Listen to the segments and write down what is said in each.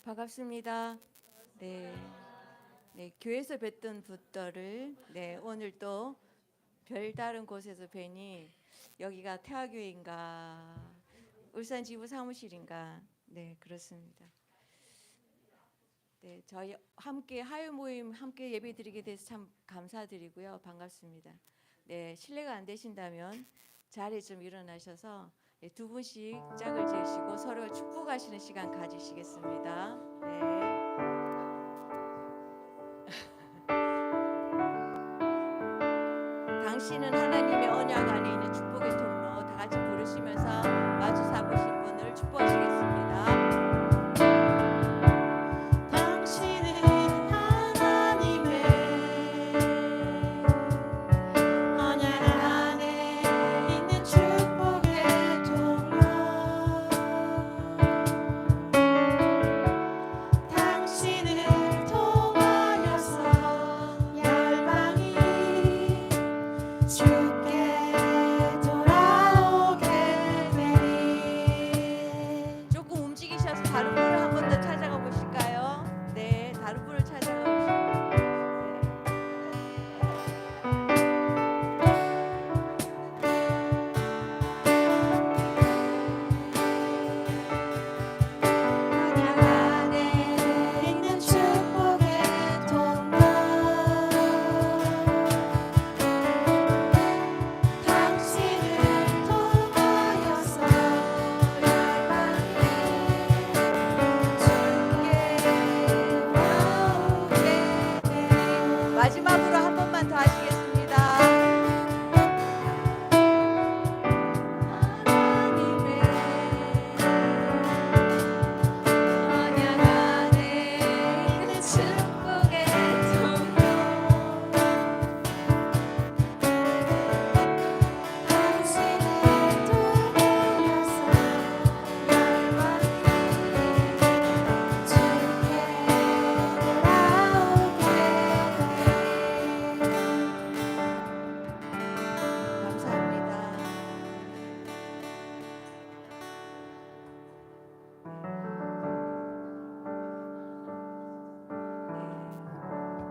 반갑습니다. 네, 네, 교회에서 뵀던 분들을 오늘 또 별다른 곳에서 뵈니 여기가 태화교회인가 울산 지부 사무실인가 그렇습니다. 저희 함께 하유 모임 함께 예배드리게 돼서 참 감사드리고요. 반갑습니다. 실례가 안 되신다면 자리에 좀 일어나셔서 두 분씩 짝을 지으시고 서로 축복하시는 시간 가지시겠습니다. 네. 당신은 하나님의 언약 안에 있는 축복의 통로 다 같이 부르시면서 마주 잡으신 분을 축복하시겠습니다. 조금 움직이셔서 다른 분을 한 번 더 찾아가 보실까요? 네, 다른 분을 찾아가 보실까요? 마지막으로 한 번만 더 하시겠습니다. 감사합니다.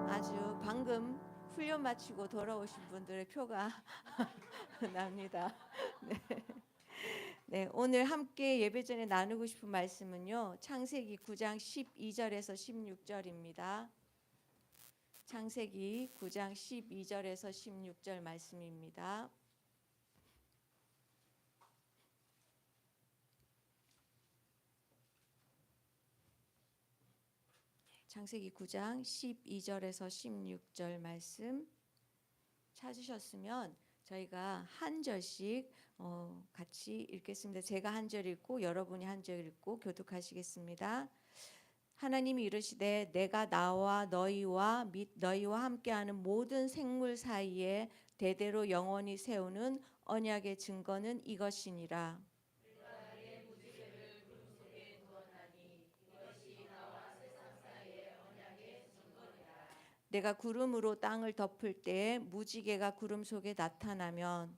아주 방금 훈련 마치고 돌아오신 분들의 표가 납니다. 오늘 함께 예배 전에 나누고 싶은 말씀은요. 창세기 9장 12절에서 16절입니다. 창세기 9장 12절에서 16절 말씀입니다. 창세기 9장 12절에서 16절 말씀 찾으셨으면 저희가 한 절씩 같이 읽겠습니다. 제가 한 절 읽고 여러분이 한 절 읽고 교독하시겠습니다. 하나님이 이르시되 내가 나와 너희와 및 너희와 함께하는 모든 생물 사이에 대대로 영원히 세우는 언약의 증거는 이것이니라. 내가 구름으로 땅을 덮을 때에 무지개가 구름 속에 나타나면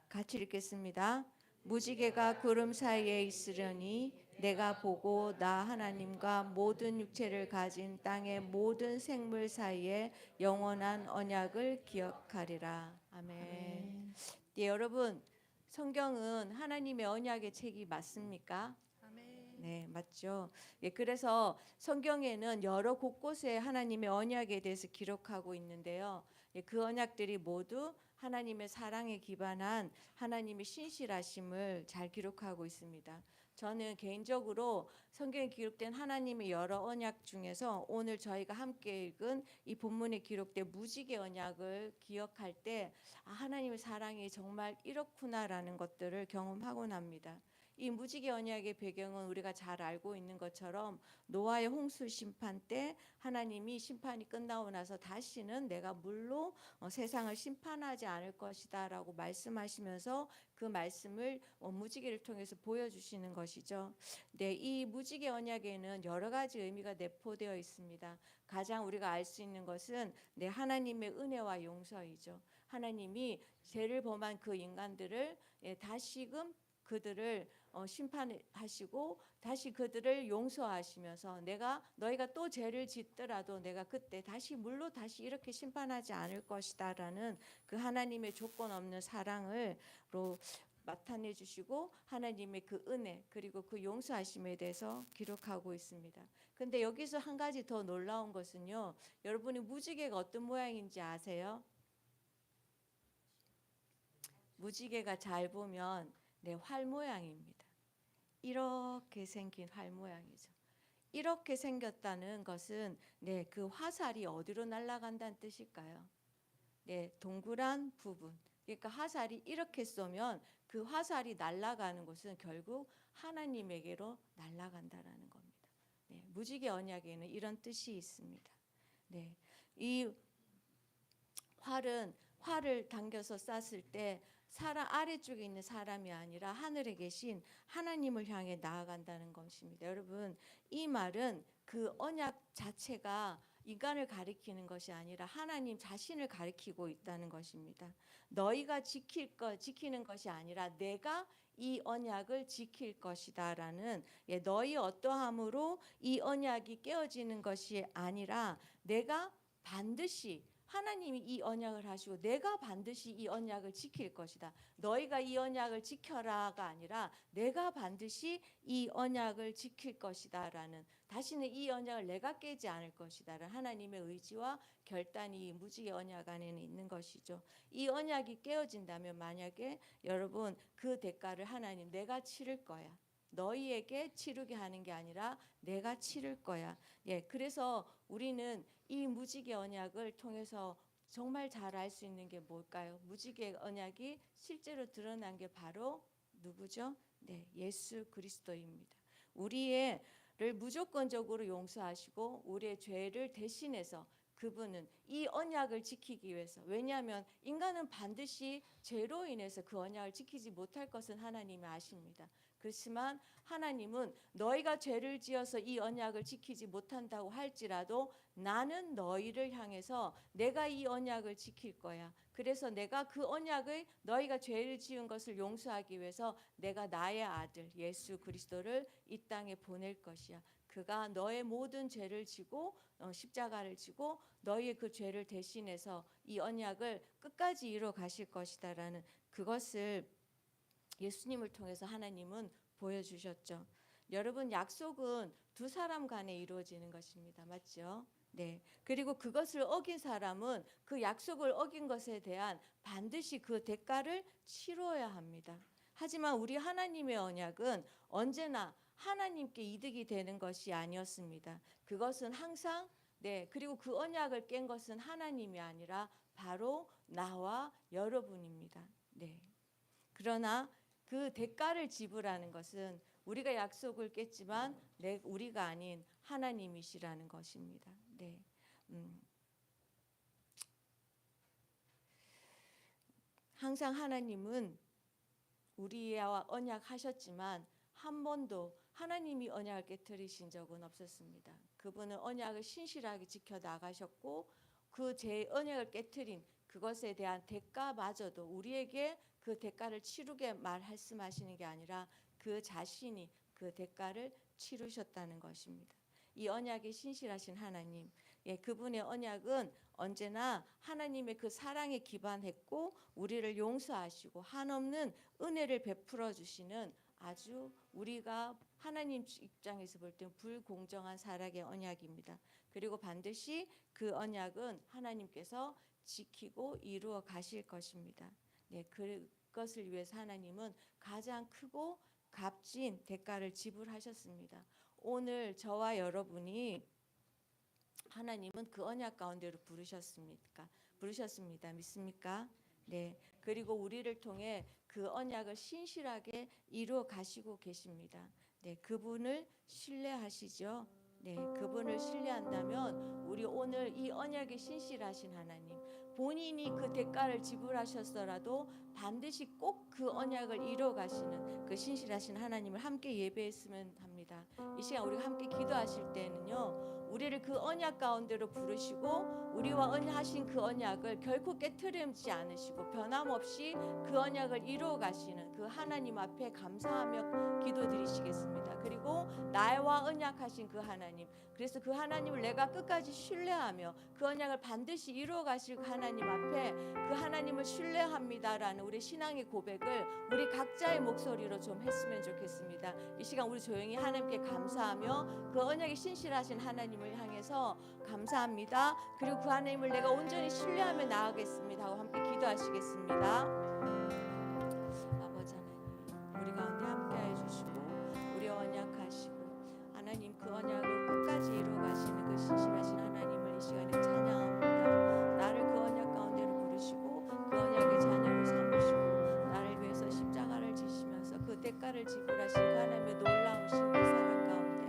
같이 읽겠습니다. 무지개가 구름 사이에 있으려니 내가 보고 나 하나님과 모든 육체를 가진 땅의 모든 생물 사이에 영원한 언약을 기억하리라. 아멘. 여러분, 성경은 하나님의 언약의 책이 맞습니까? 네, 맞죠. 그래서 성경에는 여러 곳곳에 하나님의 언약에 대해서 기록하고 있는데요. 그 언약들이 모두 하나님의 사랑에 기반한 하나님의 신실하심을 잘 기록하고 있습니다. 저는 개인적으로 성경에 기록된 하나님의 여러 언약 중에서 오늘 저희가 함께 읽은 이 본문에 기록된 무지개 언약을 기억할 때 하나님의 사랑이 정말 이렇구나라는 것들을 경험하곤 합니다. 이 무지개 언약의 배경은 우리가 잘 알고 있는 것처럼 노아의 홍수 심판 때 하나님이 심판이 끝나고 나서 다시는 내가 물로 세상을 심판하지 않을 것이다라고 말씀하시면서 그 말씀을 무지개를 통해서 보여주시는 것이죠. 네, 이 무지개 언약에는 여러 가지 의미가 내포되어 있습니다. 가장 우리가 알 수 있는 것은 하나님의 은혜와 용서이죠. 하나님이 죄를 범한 그 인간들을 다시금 그들을 심판하시고 다시 그들을 용서하시면서 너희가 또 죄를 짓더라도 내가 그때 다시 물로 다시 이렇게 심판하지 않을 것이다라는 그 하나님의 조건 없는 사랑으로 나타내 주시고 하나님의 그 은혜 그리고 그 용서하심에 대해서 기록하고 있습니다. 근데 여기서 한 가지 더 놀라운 것은요. 여러분이 무지개가 어떤 모양인지 아세요? 무지개가 잘 보면 활 모양입니다. 이렇게 생긴 활 모양이죠. 이렇게 생겼다는 것은 그 화살이 어디로 날아간다는 뜻일까요? 동그란 부분. 그러니까 화살이 이렇게 쏘면 그 화살이 날아가는 곳은 결국 하나님에게로 날아간다라는 겁니다. 무지개 언약에는 이런 뜻이 있습니다. 이 활을 당겨서 쐈을 때 사람 아래쪽에 있는 사람이 아니라 하늘에 계신 하나님을 향해 나아간다는 것입니다. 여러분, 이 말은 그 언약 자체가 인간을 가리키는 것이 아니라 하나님 자신을 가리키고 있다는 것입니다. 너희가 지키는 것이 아니라 내가 이 언약을 지킬 것이다라는 너희 어떠함으로 이 언약이 깨어지는 것이 아니라 내가 반드시 하나님이 이 언약을 하시고 내가 반드시 이 언약을 지킬 것이다. 너희가 이 언약을 지켜라가 아니라 내가 반드시 이 언약을 지킬 것이다라는 다시는 이 언약을 내가 깨지 않을 것이다라는 하나님의 의지와 결단이 무지개 언약 안에는 있는 것이죠. 이 언약이 깨어진다면 만약에 여러분 그 대가를 하나님 내가 치를 거야. 너희에게 치르게 하는 게 아니라 내가 치를 거야. 그래서 우리는 이 무지개 언약을 통해서 정말 잘 알 수 있는 게 뭘까요? 무지개 언약이 실제로 드러난 게 바로 누구죠? 예수 그리스도입니다. 우리를 무조건적으로 용서하시고 우리의 죄를 대신해서 그분은 이 언약을 지키기 위해서 왜냐하면 인간은 반드시 죄로 인해서 그 언약을 지키지 못할 것은 하나님이 아십니다. 그렇지만 하나님은 너희가 죄를 지어서 이 언약을 지키지 못한다고 할지라도 나는 너희를 향해서 내가 이 언약을 지킬 거야. 그래서 내가 그 언약을 너희가 죄를 지은 것을 용서하기 위해서 내가 나의 아들 예수 그리스도를 이 땅에 보낼 것이야. 그가 너의 모든 죄를 지고 십자가를 지고 너희의 그 죄를 대신해서 이 언약을 끝까지 이루어 가실 것이다라는 그것을 예수님을 통해서 하나님은 보여주셨죠. 여러분 약속은 두 사람 간에 이루어지는 것입니다. 맞죠? 그리고 그것을 어긴 사람은 그 약속을 어긴 것에 대한 반드시 그 대가를 치러야 합니다. 하지만 우리 하나님의 언약은 언제나 하나님께 이득이 되는 것이 아니었습니다. 그것은 항상 그리고 그 언약을 깬 것은 하나님이 아니라 바로 나와 여러분입니다. 그러나 그 대가를 지불하는 것은 우리가 약속을 깼지만 우리가 아닌 하나님이시라는 것입니다. 항상 하나님은 우리와 언약하셨지만 한 번도 하나님이 언약을 깨뜨리신 적은 없었습니다. 그분은 언약을 신실하게 지켜 나가셨고 그 제 언약을 깨뜨린 그것에 대한 대가마저도 우리에게 그 대가를 치르게 말씀하시는 게 아니라 그 자신이 그 대가를 치르셨다는 것입니다. 이 언약에 신실하신 하나님, 그분의 언약은 언제나 하나님의 그 사랑에 기반했고 우리를 용서하시고 한없는 은혜를 베풀어 주시는 아주 우리가 하나님 입장에서 볼 때 불공정한 사랑의 언약입니다. 그리고 반드시 그 언약은 하나님께서 지키고 이루어 가실 것입니다. 그것을 위해서 하나님은 가장 크고 값진 대가를 지불하셨습니다. 오늘 저와 여러분이 하나님은 그 언약 가운데로 부르셨습니다. 믿습니까? 네, 그리고 우리를 통해 그 언약을 신실하게 이루어 가시고 계십니다. 네, 그분을 신뢰하시죠. 네, 그분을 신뢰한다면 우리 오늘 이 언약에 신실하신 하나님, 본인이 그 대가를 지불하셨더라도 반드시 꼭 그 언약을 이루어 가시는 그 신실하신 하나님을 함께 예배했으면 합니다. 이 시간 우리가 함께 기도하실 때는요, 우리를 그 언약 가운데로 부르시고 우리와 언약하신 그 언약을 결코 깨트리지 않으시고 변함없이 그 언약을 이루어 가시는 그 하나님 앞에 감사하며 기도드리시겠습니다. 그리고 나와 언약하신 그 하나님, 그래서 그 하나님을 내가 끝까지 신뢰하며 그 언약을 반드시 이루어 가실 그 하나님 앞에 그 하나님을 신뢰합니다라는 우리 신앙의 고백을 우리 각자의 목소리로 좀 했으면 좋겠습니다. 이 시간 우리 조용히 하나님께 감사하며 그 언약에 신실하신 하나님을 향해서 감사합니다. 그리고 그 하나님을 내가 온전히 신뢰하며 나아가겠습니다 하고 함께 기도하시겠습니다. 아버지 하나님, 우리 가운데 함께해 주시고 우리와 언약하시고 하나님 그 언약을 끝까지 이루어 가시는 그 신실하신 하나님을 이 시간에 찬양합니다. 나를 그 언약 가운데로 부르시고 그 언약의 자녀로 삼으시고 나를 위해서 십자가를 지시면서 그 대가를 지불하신 그 하나님의 놀라우신 그 사랑 가운데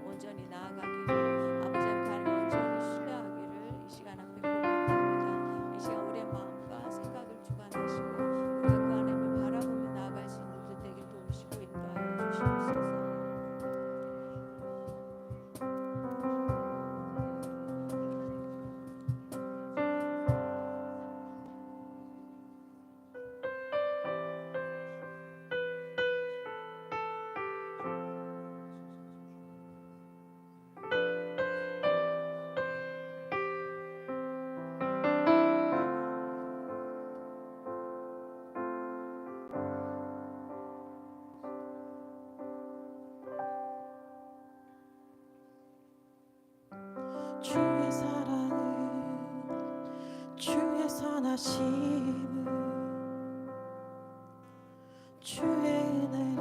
온전히 나아가기를 아버지 하나님 온전히 신뢰하기를 이 시간 앞에 고백합니다. 이 시간 우리의 마음과 생각을 주관하시고 우리가 그 하나님을 바라보며 나아갈 수 있는 우리 되게 도우시고 인도하여 주시옵소서. 주의 사랑을 주의 선하심을 주의 은혜를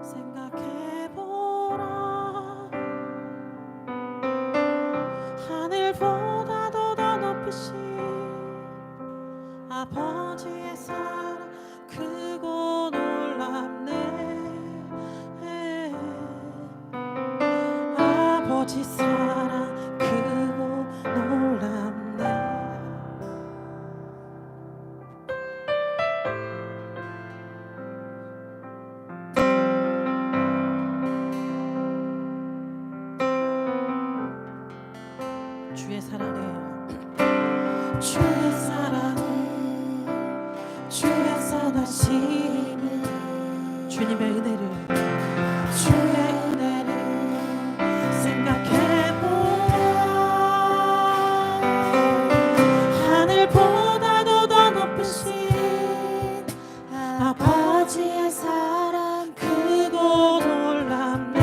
생각해보라. 하늘보다도 더 높으신 아버지의 사랑 크고 놀랍네. 아버지 사랑 크고 놀랍네. 주의 사랑을 주의 사랑을 주의 선하심을 주님의 은혜를 주의 은혜를 생각해보라. 하늘보다도 더 높으신 아버지의 사랑 크고 놀랍네.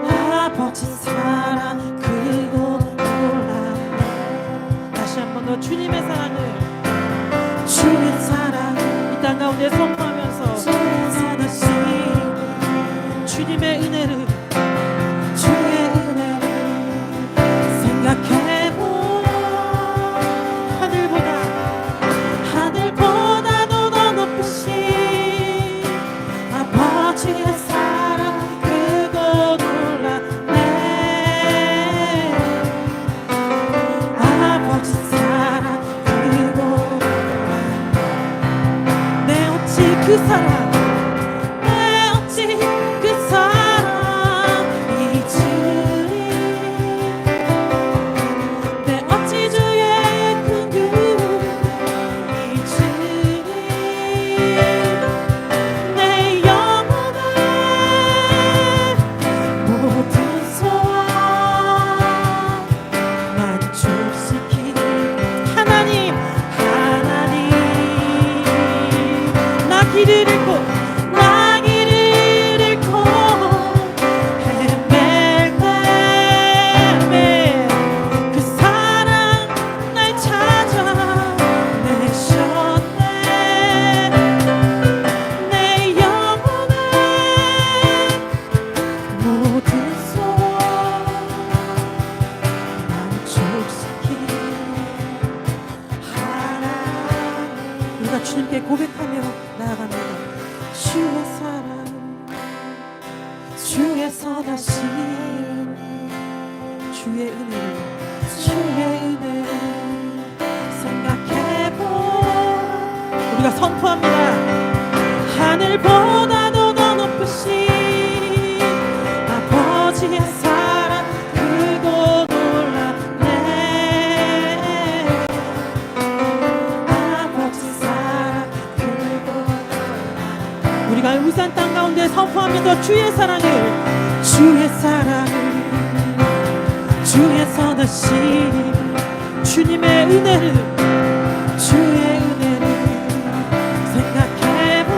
아버지 사랑 크고 놀랍네. 다시 한 번 더 주님의 사랑을 주의 사랑 이 땅 가운데 선포하면서 선하신 주님의 은혜를 주의 은혜를 생각해보라. 하늘보다도 더 높으신 아버지의 사랑 크고 놀랍네. 아버지 사랑 크고 놀랍네. 내 어찌 그 사랑 길을 잃고 주에서 다시 주의 은혜를 생각해보. 우리가 선포합니다. 하늘보다도 더 높으신 아버지의 사랑 크고 놀랍네. 아버지 사랑 크고 놀랍네. 우리가 우산 땅 가운데 선포하면서 주의 사랑을 주에서 다시 주님의 은혜를 주의 은혜를 생각해보.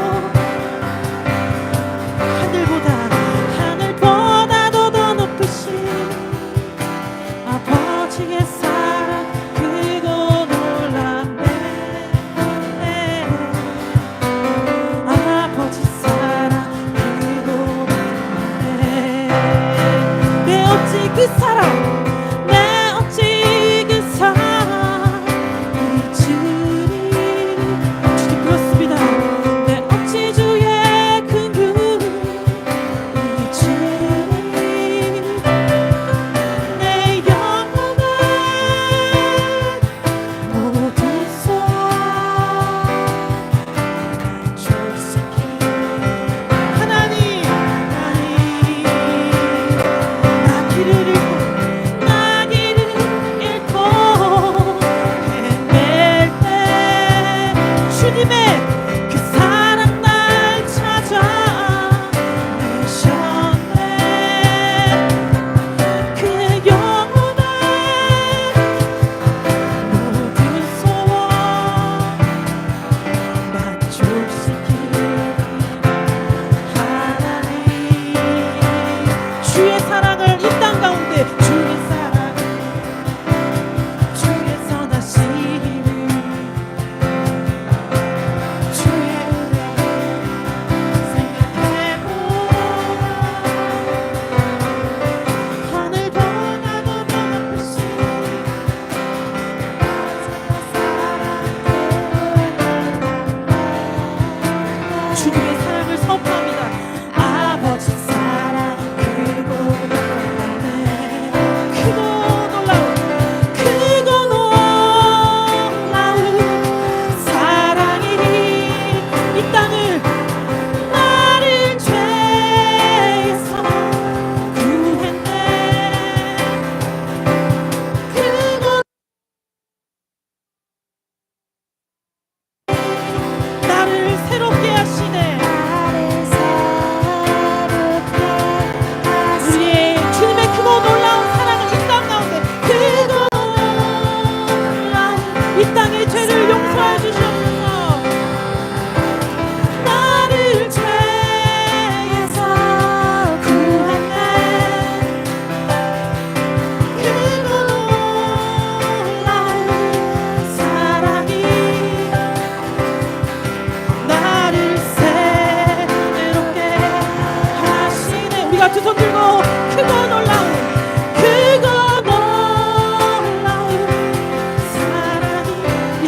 하늘보다도 더 높으신 아버지의 사랑 크고 놀랍네. 아버지 사랑 크고 놀랍네. 내 어찌 그 사랑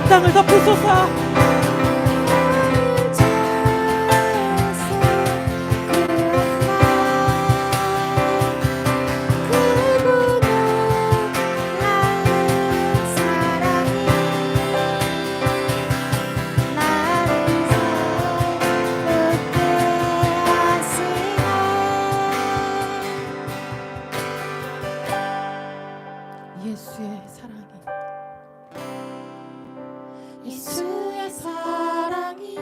땅을 덮으소서. 예수의 사랑이 예수의 사랑이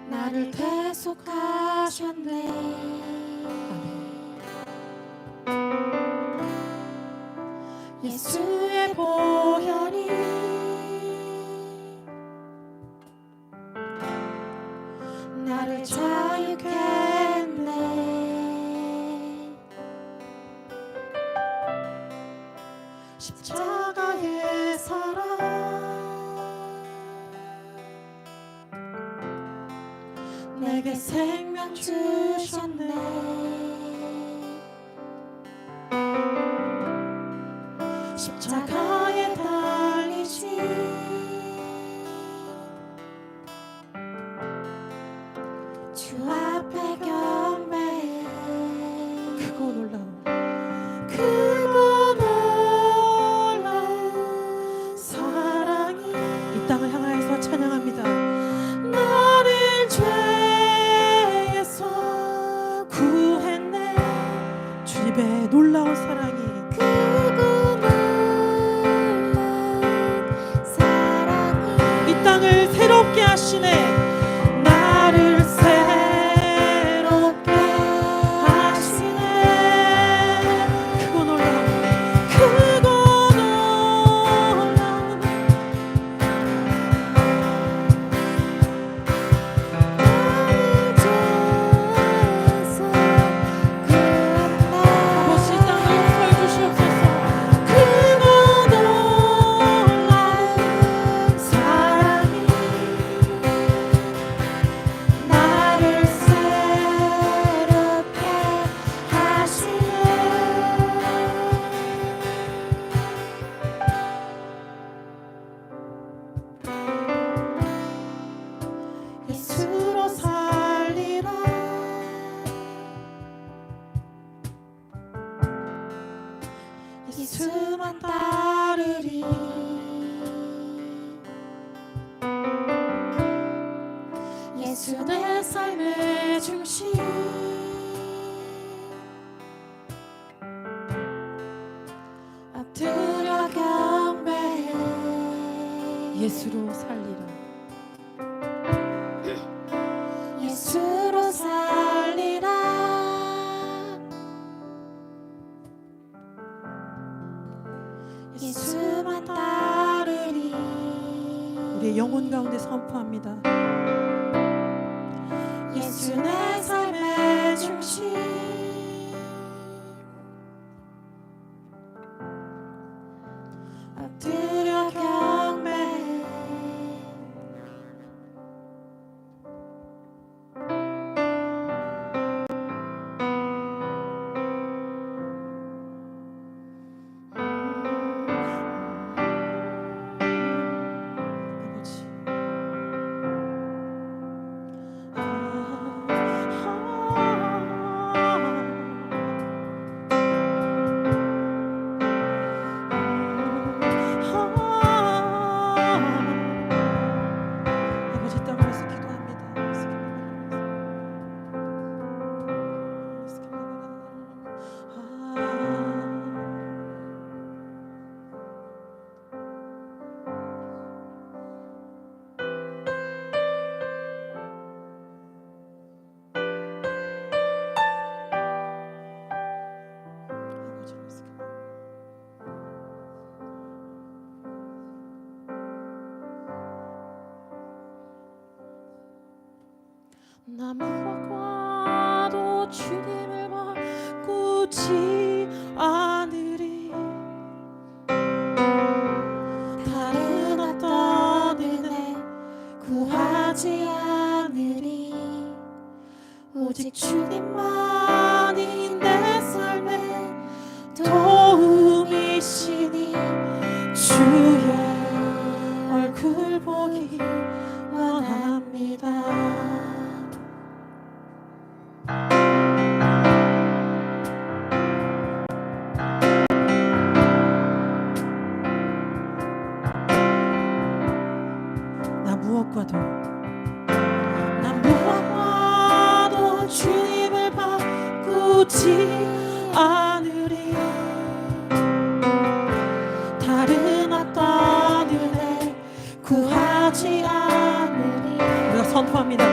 나를 대속하셨네. 예수의 보혈이 나를 자유케 했네. 십자가의 사랑 내게 생명 주셨네. 십자가에 달리신 예수 내 삶의 중심 엎드려 경배해 예수로 살리라. 예수로 살리라 예수만 따르리 우리의 영혼 가운데 선포합니다. 예수 내 삶의 중심 엎드려 경배해 아버지. 아버지 땅에서 기도합니다. 나 무엇과도 주님을 바꾸지 않으리 다른 어떤 은혜 구하지 않으리 오직 주님만이 내 삶의 도움이시니 주의 얼굴 보기 원합니다 난 무엇과도 주님을 바꾸지 않으리 다른 어떤 은혜 구하지 않으리 우리가 선포합니다.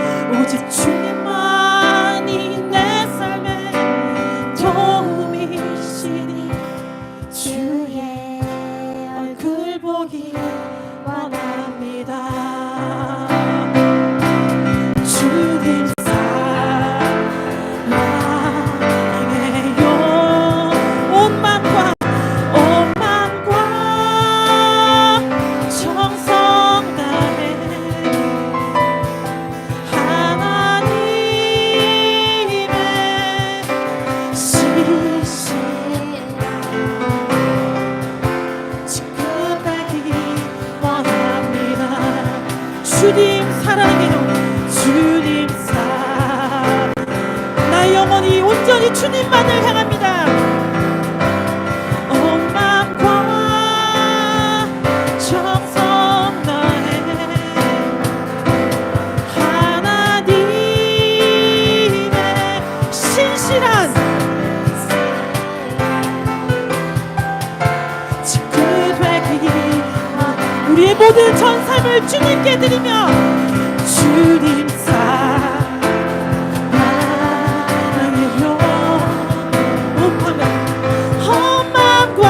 오직 주님만이 내 삶의 도움이시니 주의 얼굴 보기 원합니다 주님 사랑해요 온 맘과 정성 다해 하나님의 시신 지급하기 원합니다 주님 사랑해요. 주님 나의 영혼이 온전히 주님만을 향합니다. 온 맘과 정성 다해 하나님의 신실한 지급되기 우리의 모든 전 삶을 주님께 드리며 주님 사랑해요 온 맘과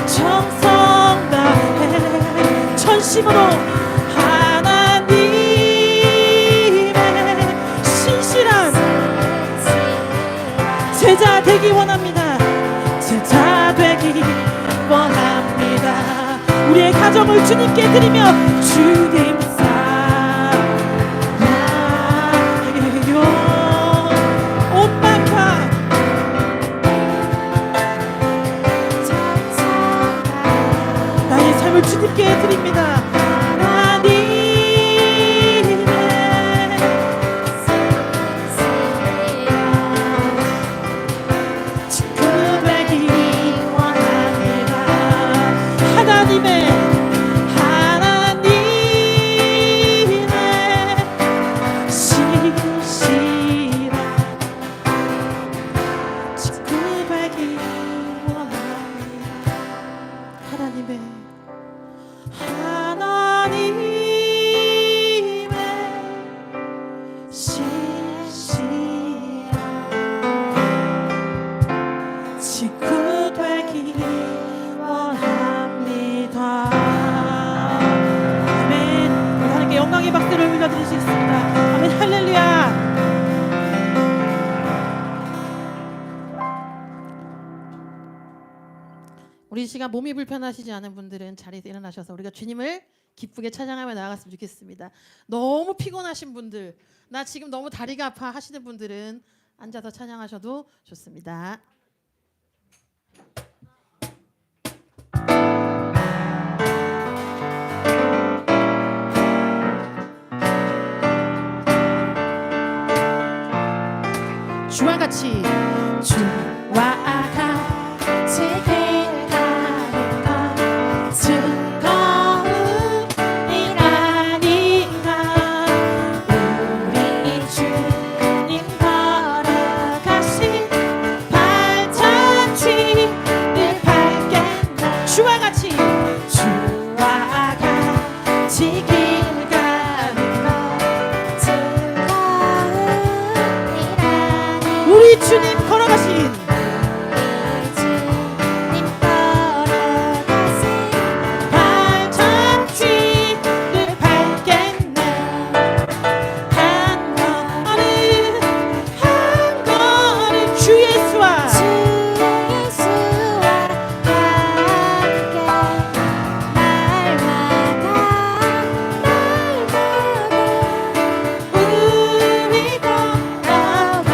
정성 다해 전심으로 하나님의 신실한 제자 되기 원합니다. 제자 되기 원합니다 우리의 가정을 주님께 드리며 주님 사랑해요 온 맘과 나의 삶을 주님께 드립니다. 지급하기 원합니다 하나님의 하나님의 이 시간 몸이 불편하시지 않은 분들은 자리에서 일어나셔서 우리가 주님을 기쁘게 찬양하며 나아갔으면 좋겠습니다. 너무 피곤하신 분들, 나 지금 너무 다리가 아파 하시는 분들은 앉아서 찬양하셔도 좋습니다. 주와 같이 주와 같이 길 가는 것 즐거운 일 아닌가. 우리 주님 걸어가신 발자취를 밟겠네. 주와 같이 주와 같이 길 가는 것 즐거운 일 아닌가. 우리 주님 걸어가신 발자취를 밟겠네. 한 걸음 주 예수와 주 예수와 함께 날마다 우리 걸어가.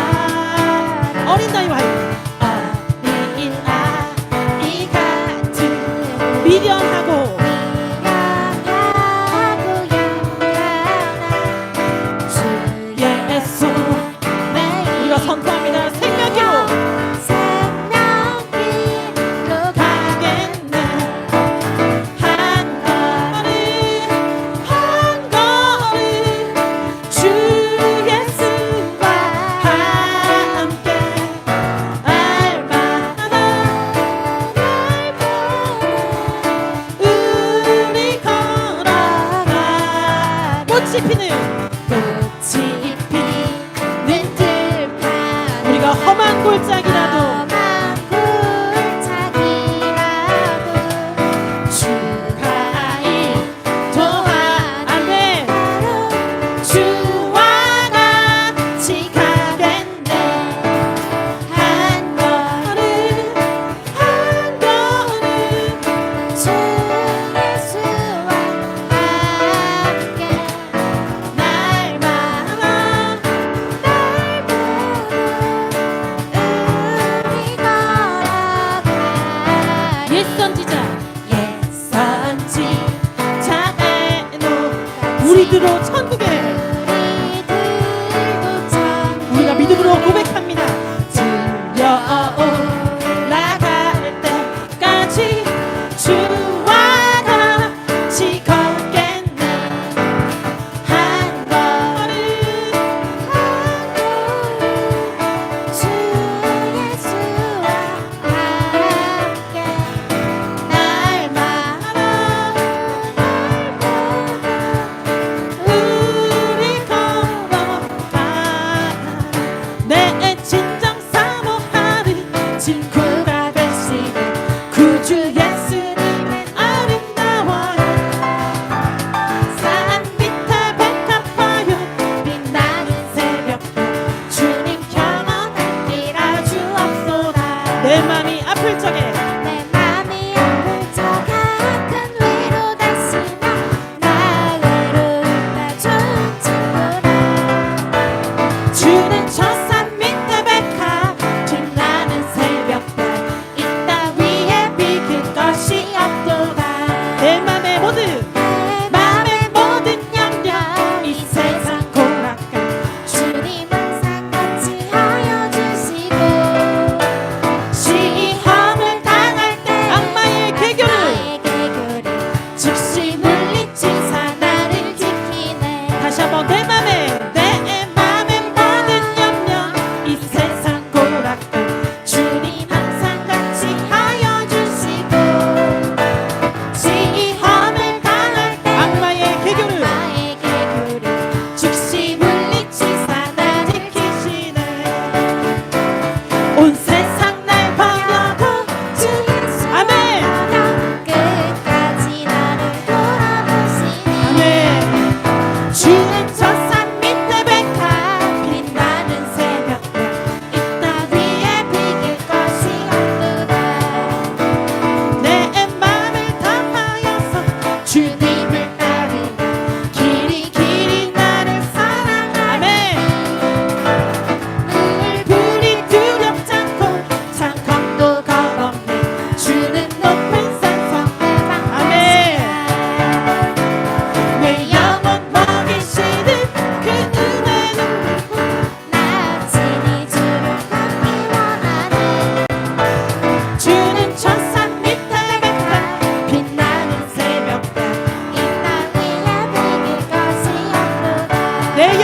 어린 나이와 어린 아이 같은 미련하고 미련하고 영원한 주 예수 우리가 선포합니다. 생명기로 생명길로 가겠네. 한 걸음 주 예수와 함께 날마다 우리 걸어가. 꽃이 피는 꽃이 피는 들판 우리가 험한 골짜기라도 험한 골짜기라도 주가 인도하네. 주와 같이 가겠네. 한 걸음 주 예수와 함께 날마다 우리 걸어가. 옛 선지자 옛선지자의 노 우리들로 천국에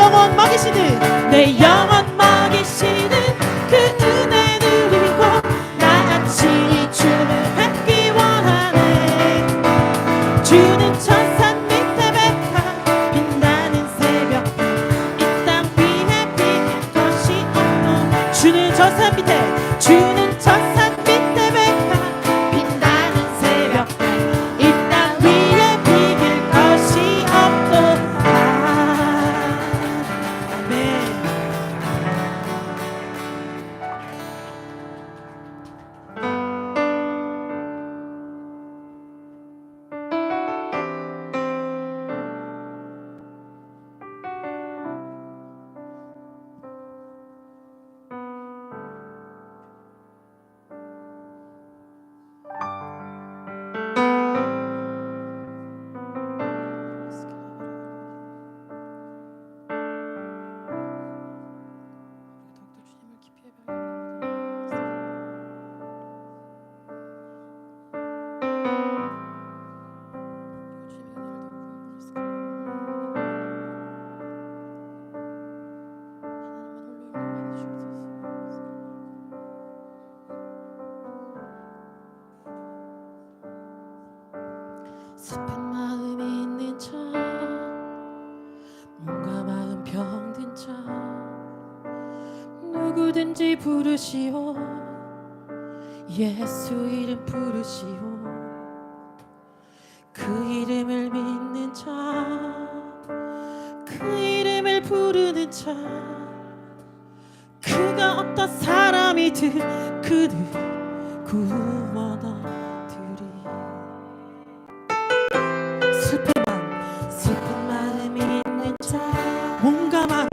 영혼 먹이시는 내 영혼 먹이시는 그 은혜 누리고 나같이 주를 뵙기 원하네. 주는 천산 밑에 백합 빛나는 새벽 이 땅 위에 비길 것이 없노. 주는 천산 밑에 백합 빛나는 새벽 이 땅 위에 비길 것이 없노. 아멘. 슬픈 마음이 있는 자, 몸과 마음 병든 자, 누구든지 부르시오. 예수 이름 부르시오. 그 이름을 믿는 자, 그 이름을 부르는 자, 그가 어떤 사람이든 그를 구원하리라. 슬픈 마음이 있는 자, 몸과 마음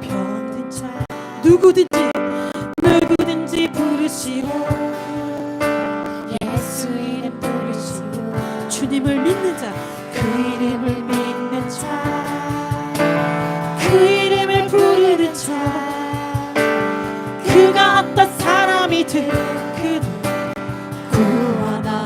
병든 자, 누구든지 부르시오. 예수 이름 부르시오. 주님을 믿는 자, 그 이름을 믿는 자, 그 이름을 부르는 자, 그가 어떤 사람이든 그를 구원하리라.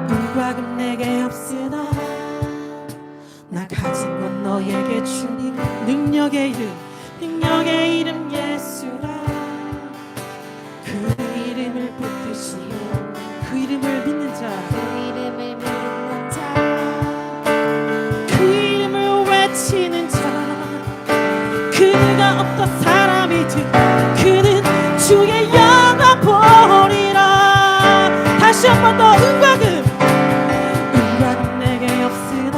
은과금 내게 없으나 나 가진 건 너에게 주니 능력의 이름 예수라. 그 이름을 붙드시오. 그 이름을 믿는 자, 그 이름을 외치는 자, 그가 어떤 사람이든 그는 주의 영광 보리라. 다시 한 번 더 은과금 내게 없으나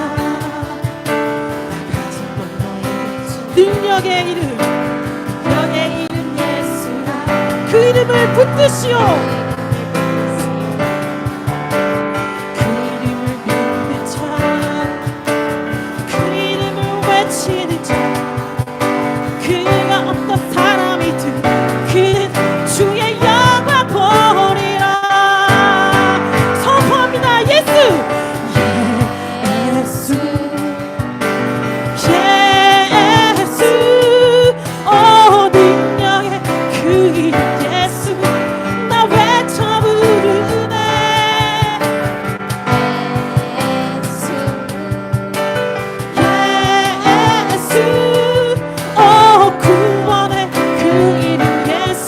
나 가진 건 너의 능력의 이름 예수라. 그 이름을 붙드시오. 그 이름을 믿는 자, 그 이름을 외치는 자, 그가 어떤 사람이든 그는 주의 영광 보리라. 선포합니다. 예수 능력의 그 이름 예수 나 외쳐 부르네. 예수 구원의 그 이름 예수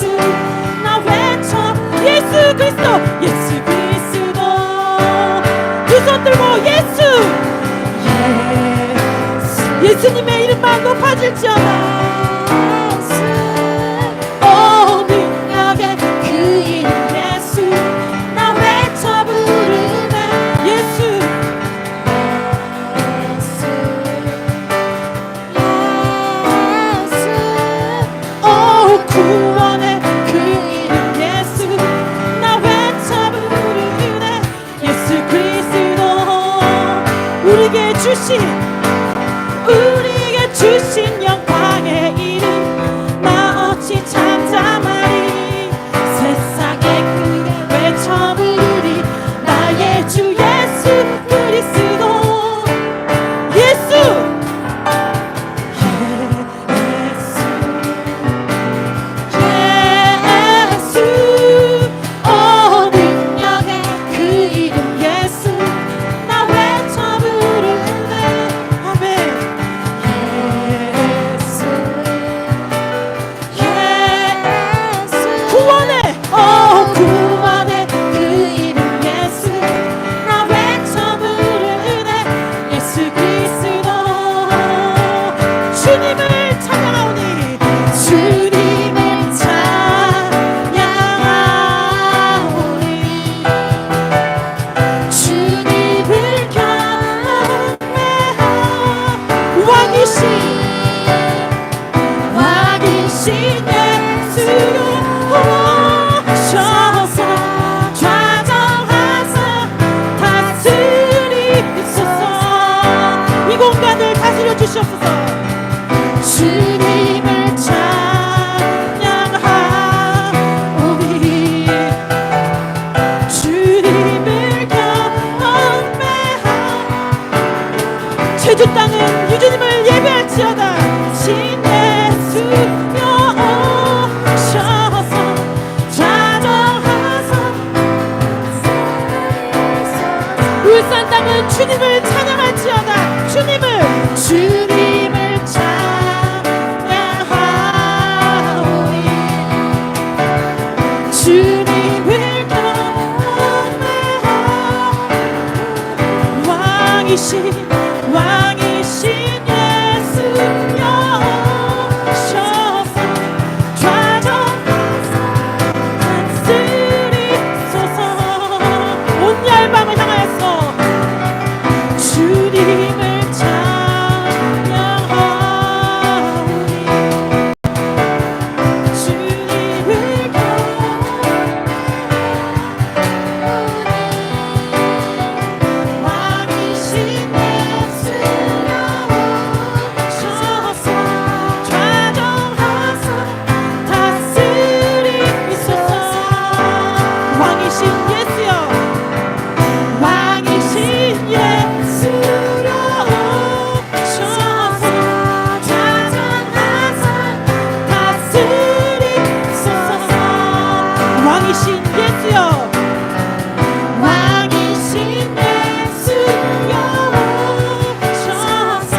나 외쳐. 예수 그리스도 두 손 들고 예수님의 이름만 높아질지어다. 능력의 그 이름 예수 나 외쳐 부르네. 예수 구원 예수여 오셔서 좌정하사 울산 땅은 주님을 찬양할지어다. 주님을 찬양하오니 주님을 경배하오 왕이신 예수여 오셔서 좌정하사 다스리소서. 온 열방을 향하여서 주님을 찬양하오니 주님을 왕이신 예수여 오셔서 좌정하사 다스리소서. 왕이신 예수여 왕이신 예수여 오셔서 좌정하사 다스리소서. 왕이신 예수여 왕이신 예수여 오셔서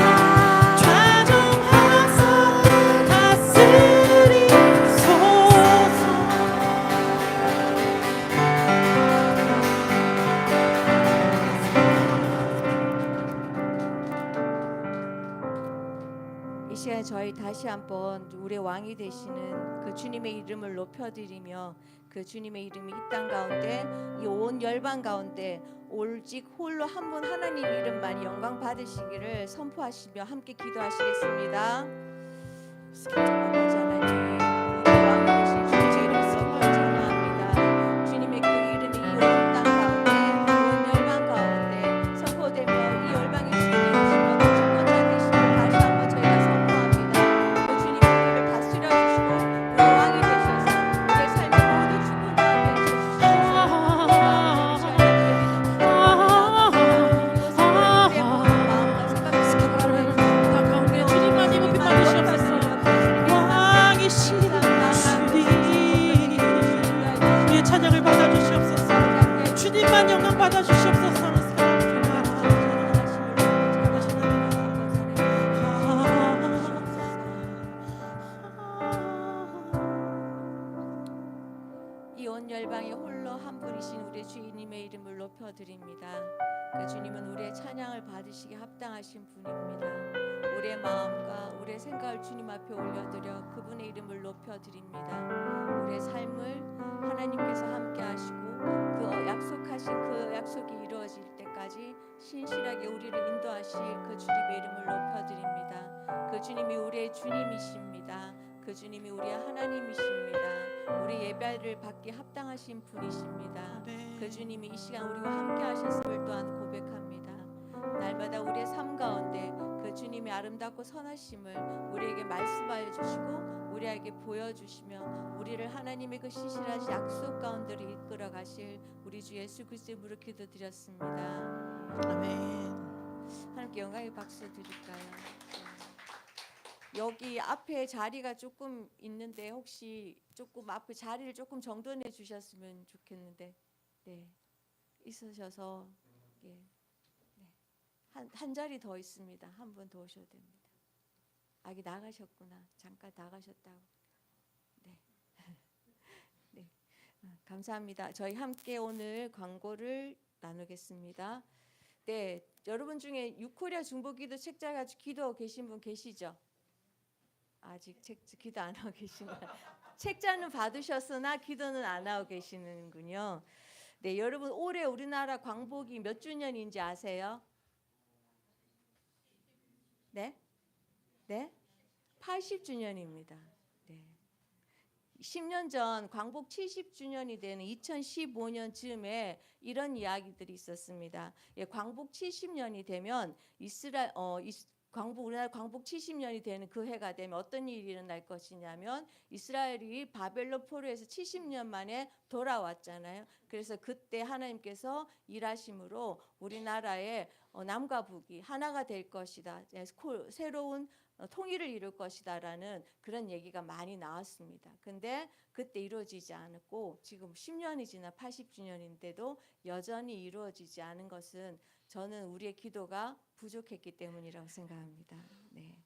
좌정하사 다스리소서. 이 시간 저희 다시 한번 우리의 왕이 되시는 그 주님의 이름을 높여드리며 그 주님의 이름이 이 땅 가운데 이 온 열방 가운데 오직 홀로 한 분 하나님 이름만 영광 받으시기를 선포하시며 함께 기도하시겠습니다. 아버지 하나님, 우리 왕이 되신 주님의 이름 선포 찬양합니다. 주님의 그 이름이 이 온 땅 가운데 온 열방 가운데 선포되며 이 열방의 주님이 되시며 그 주권자 되시며 다시 한번 저희가 선포합니다. 그 주님이 우리를 다스려 주시고 우리 왕이 되셔서 우리의 삶의 모든 주권자 가까운데 주님만 입은 빛 받으시옵소서. 왕이신 주님 우리의 찬양을 받아주시옵소서. 주님만 영광 받아주시옵소서. 이 온 열방에 홀로 한 분이신 우리 주님의 이름을 높여드립니다. 그 주님은 우리의 찬양을 받으시기 합당하신 분입니다. 우리의 마음과 우리의 생각을 주님 앞에 올려드려 그분의 이름을 높여드립니다. 우리의 삶을 하나님께서 함께 하시고 그 약속하신 그 약속이 이루어질 때까지 신실하게 우리를 인도하실 그 주님의 이름을 높여드립니다. 그 주님이 우리의 주님이십니다. 그 주님이 우리의 하나님이십니다. 우리 예배를 받기 합당하신 분이십니다. 그 주님이 이 시간 우리와 함께 하셨음을 또한 고백합니다. 날마다 우리의 삶 가운데 그 주님의 아름답고 선하심을 우리에게 말씀하여 주시고 우리에게 보여주시며 우리를 하나님의 그 신실하신 약속 가운데로 이끌어 가실 우리 주 예수 그리스도의 이름으로 기도드렸습니다. 아멘. 하나님께 영광의 박수 드릴까요? 여기 앞에 자리가 조금 있는데 혹시 조금 앞에 자리를 조금 정돈해 주셨으면 좋겠는데, 네, 있으셔서 예, 네. 한 자리 더 있습니다. 한 분 더 오셔도 됩니다. 아기 나가셨구나. 잠깐 나가셨다고. 네, 네, 감사합니다. 저희 함께 오늘 광고를 나누겠습니다. 네, 여러분 중에 유코리아 중보기도 책자 가지고 기도하고 계신 분 계시죠? 아직 기도 안 하고 계시나요? 책자는 받으셨으나 기도는 안 하고 계시는군요. 네, 여러분 올해 우리나라 광복이 몇 주년인지 아세요? 네? 네? 80주년입니다. 네. 10년 전 광복 70주년이 되는 2015년쯤에 이런 이야기들이 있었습니다. 예, 광복 70년이 되면 우리나라 광복 70년이 되는 그 해가 되면 어떤 일이 일어날 것이냐면 이스라엘이 바벨론 포로에서 70년 만에 돌아왔잖아요. 그래서 그때 하나님께서 일하심으로 우리나라의 남과 북이 하나가 될 것이다. 새로운 통일을 이룰 것이다라는 그런 얘기가 많이 나왔습니다. 근데 그때 이루어지지 않았고 지금 10년이 지나 80주년인데도 여전히 이루어지지 않은 것은 저는 우리의 기도가 부족했기 때문이라고 생각합니다. 네.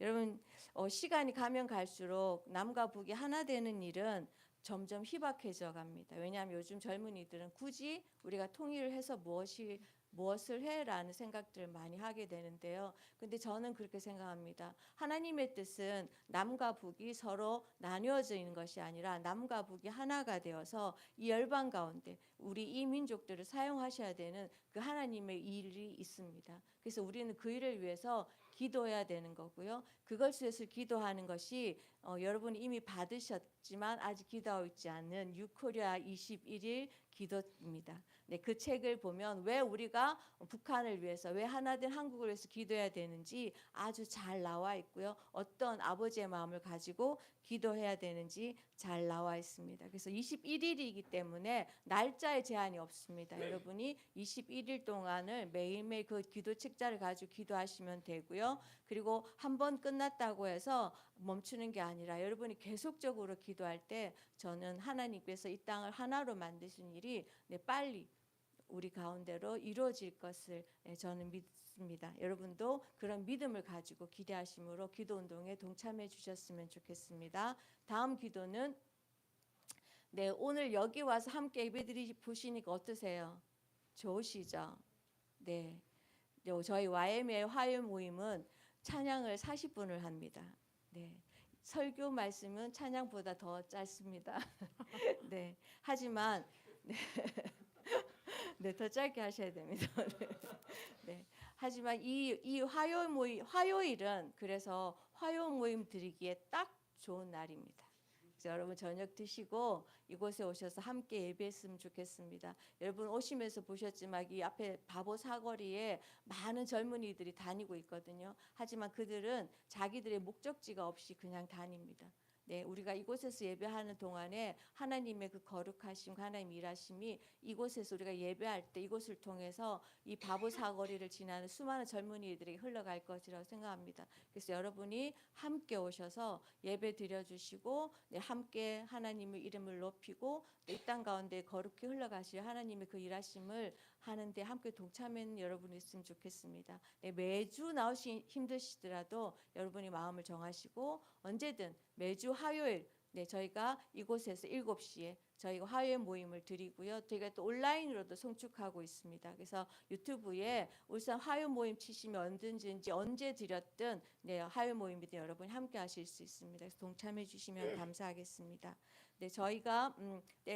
여러분 시간이 가면 갈수록 남과 북이 하나 되는 일은 점점 희박해져 갑니다. 왜냐하면 요즘 젊은이들은 굳이 우리가 통일을 해서 무엇을 해라는 생각들을 많이 하게 되는데요. 근데 저는 그렇게 생각합니다. 하나님의 뜻은 남과 북이 서로 나뉘어져 있는 것이 아니라 남과 북이 하나가 되어서 이 열방 가운데 우리 이 민족들을 사용하셔야 되는 그 하나님의 일이 있습니다. 그래서 우리는 그 일을 위해서 기도해야 되는 거고요. 그것을 위해서 기도하는 것이 여러분이 이미 받으셨지만 아직 기도하고 있지 않는 유코리아 21일 기도입니다. 네, 그 책을 보면 왜 우리가 북한을 위해서 왜 하나된 한국을 위해서 기도해야 되는지 아주 잘 나와 있고요. 어떤 아버지의 마음을 가지고 기도해야 되는지 잘 나와 있습니다. 그래서 21일이기 때문에 날짜에 제한이 없습니다. 여러분이 21일 동안을 매일매일 그 기도 책자를 가지고 기도하시면 되고요. 그리고 한 번 끝났다고 해서 멈추는 게 아니라 여러분이 계속적으로 기도할 때 저는 하나님께서 이 땅을 하나로 만드신 일이 빨리 우리 가운데로 이루어질 것을 저는 믿습니다. 여러분도 그런 믿음을 가지고 기대하심으로 기도 운동에 동참해 주셨으면 좋겠습니다. 다음 기도는 오늘 여기 와서 함께 예배드리 보시니까 어떠세요? 좋으시죠? 네. 저희 YM의 화요 모임은 찬양을 40분을 합니다. 네. 설교 말씀은 찬양보다 더 짧습니다. 네. 하지만 더 짧게 하셔야 됩니다. 네. 하지만 이 화요일은 그래서 화요 모임 드리기에 딱 좋은 날입니다. 그래서 여러분 저녁 드시고 이곳에 오셔서 함께 예배했으면 좋겠습니다. 여러분 오시면서 보셨지만 이 앞에 바보 사거리에 많은 젊은이들이 다니고 있거든요. 하지만 그들은 자기들의 목적지가 없이 그냥 다닙니다. 네, 우리가 이곳에서 예배하는 동안에 하나님의 그 거룩하심, 하나님 일하심이 이곳에서 우리가 예배할 때 이곳을 통해서 이 바보 사거리를 지나는 수많은 젊은이들에게 흘러갈 것이라고 생각합니다. 그래서 여러분이 함께 오셔서 예배 드려주시고 함께 하나님의 이름을 높이고 이 땅 가운데 거룩히 흘러가실 하나님의 그 일하심을 하는데 함께 동참하는 여러분이 있으면 좋겠습니다. 매주 나오시 힘드시더라도 여러분이 마음을 정하시고 언제든 매주 화요일 저희가 이곳에서 7시에 저희가 화요일 모임을 드리고요. 저희가 또 온라인으로도 송축하고 있습니다. 그래서 유튜브에 울산 화요 모임 치시면 언제든지 언제 드렸든 화요 모임이든 여러분이 함께 하실 수 있습니다. 그래서 동참해 주시면 감사하겠습니다. 저희가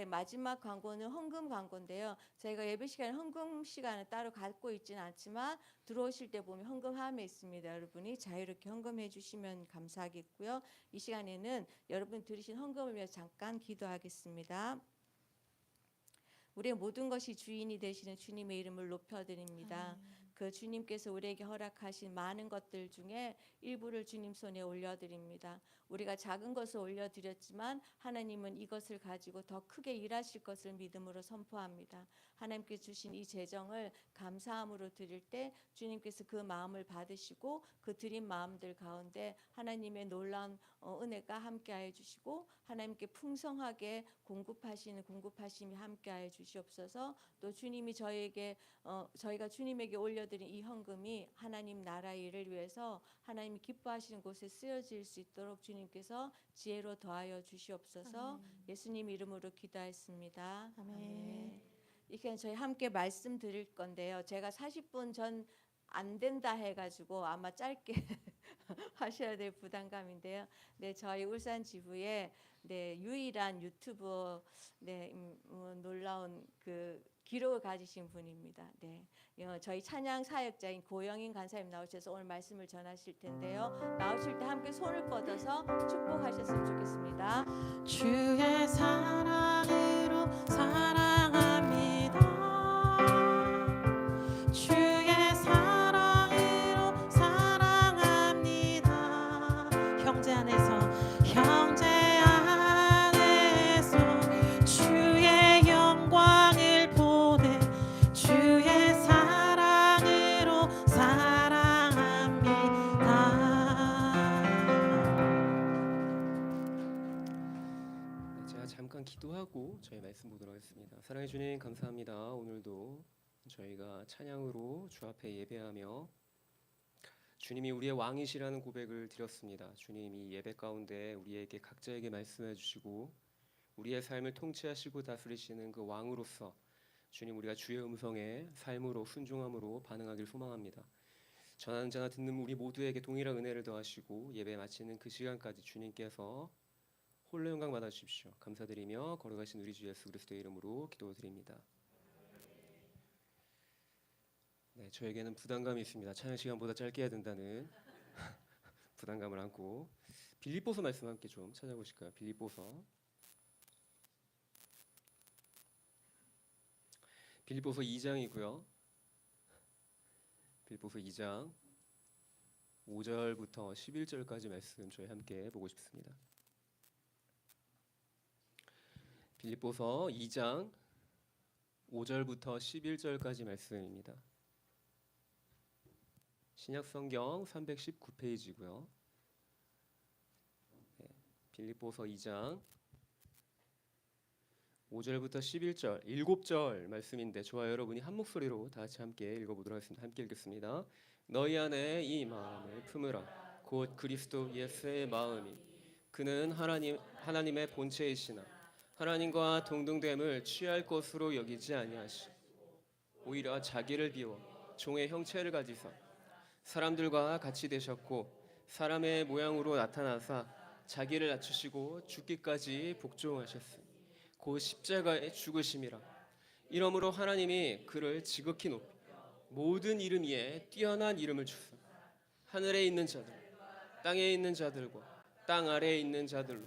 마지막 광고는 헌금 광고인데요. 저희가 예배 시간에 헌금 시간을 따로 갖고 있지는 않지만 들어오실 때 보면 헌금함에 있습니다. 여러분이 자유롭게 헌금해 주시면 감사하겠고요. 이 시간에는 여러분 들으신 헌금을 위해서 잠깐 기도하겠습니다. 우리의 모든 것이 주인이 되시는 주님의 이름을 높여드립니다. 그 주님께서 우리에게 허락하신 많은 것들 중에 일부를 주님 손에 올려드립니다. 우리가 작은 것을 올려드렸지만 하나님은 이것을 가지고 더 크게 일하실 것을 믿음으로 선포합니다. 하나님께 주신 이 재정을 감사함으로 드릴 때 주님께서 그 마음을 받으시고 그 드린 마음들 가운데 하나님의 놀라운 은혜가 함께하여 주시고 하나님께 풍성하게 공급하심이 함께하여 주시옵소서. 또 주님이 저희가 주님에게 올려드린 이 헌금이 하나님 나라의 일을 위해서 하나님이 기뻐하시는 곳에 쓰여질 수 있도록 주님께서 지혜로 더하여 주시옵소서. 아멘. 예수님 이름으로 기도했습니다. 아멘. 이렇게 저희 함께 말씀 드릴 건데요. 제가 40분 전 안 된다 해가지고 아마 짧게 하셔야 될 부담감인데요. 저희 울산 지부의 유일한 유튜브 놀라운 그 기록을 가지신 분입니다. 저희 찬양 사역자인 고영인 간사님 나오셔서 오늘 말씀을 전하실 텐데요. 나오실 때 함께 손을 뻗어서 축복하셨으면 좋겠습니다. 주의 사랑으로 사랑합니다. 주의 사랑으로 사랑합니다. 형제 안에서 주의 영광을 보내 주의 사랑으로 사랑합니다. 잠깐 기도하고 저희 말씀 보도록 하겠습니다. 사랑해 주님 감사합니다. 오늘도 저희가 찬양으로 주 앞에 예배하며 주님이 우리의 왕이시라는 고백을 드렸습니다. 주님 이 예배 가운데 우리에게 각자에게 말씀해 주시고 우리의 삶을 통치하시고 다스리시는 그 왕으로서 주님 우리가 주의 음성에 삶으로 순종함으로 반응하길 소망합니다. 전하는 자나 듣는 우리 모두에게 동일한 은혜를 더하시고 예배 마치는 그 시간까지 주님께서 홀로 영광 받아 주십시오. 감사드리며 걸어가신 우리 주 예수 그리스도의 이름으로 기도드립니다. 네, 저에게는 부담감이 있습니다. 찬양 시간보다 짧게 해야 된다는 부담감을 안고 빌립보서 말씀 함께 좀 찾아보실까요? 빌립보서 2장이고요. 빌립보서 2장 5절부터 11절까지 말씀 저희 함께 보고 싶습니다. 빌립보서 2장 5절부터 11절까지 말씀입니다. 신약성경 319페이지고요. 네, 빌립보서 2장 5절부터 11절 7절 말씀인데 저와 여러분이 한 목소리로 다 같이 함께 읽어보도록 하겠습니다. 함께 읽겠습니다. 너희 안에 이 마음을 품으라. 곧 그리스도 예수의 마음이 그는 하나님의 본체이시나 하나님과 동등됨을 취할 것으로 여기지 아니하시고 오히려 자기를 비워 종의 형체를 가지사 사람들과 같이 되셨고 사람의 모양으로 나타나사 자기를 낮추시고 죽기까지 복종하셨으니 곧 십자가에 죽으심이라. 이러므로 하나님이 그를 지극히 높이 모든 이름 위에 뛰어난 이름을 주사 하늘에 있는 자들 땅에 있는 자들과 땅 아래에 있는 자들로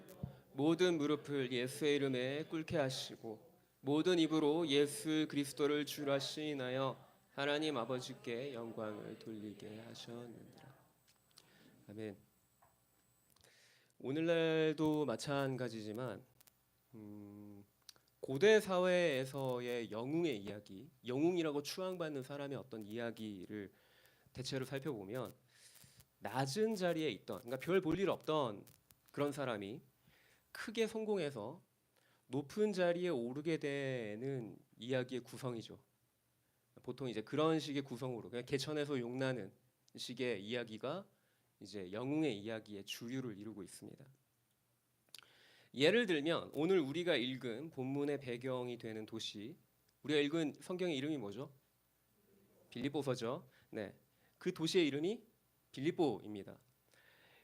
모든 무릎을 예수의 이름에 꿇게 하시고 모든 입으로 예수 그리스도를 주라 시인하여 하나님 아버지께 영광을 돌리게 하셨느니라. 아멘. 오늘날도 마찬가지지만 고대 사회에서의 영웅의 이야기, 영웅이라고 추앙받는 사람의 어떤 이야기를 대체로 살펴보면 낮은 자리에 있던, 그러니까 별 볼 일 없던 그런 사람이 크게 성공해서 높은 자리에 오르게 되는 이야기의 구성이죠. 보통 이제 그런 식의 구성으로 그냥 개천에서 용나는 식의 이야기가 이제 영웅의 이야기의 주류를 이루고 있습니다. 예를 들면 오늘 우리가 읽은 본문의 배경이 되는 도시, 우리가 읽은 성경의 이름이 뭐죠? 빌립보서죠. 네, 그 도시의 이름이 빌립보입니다.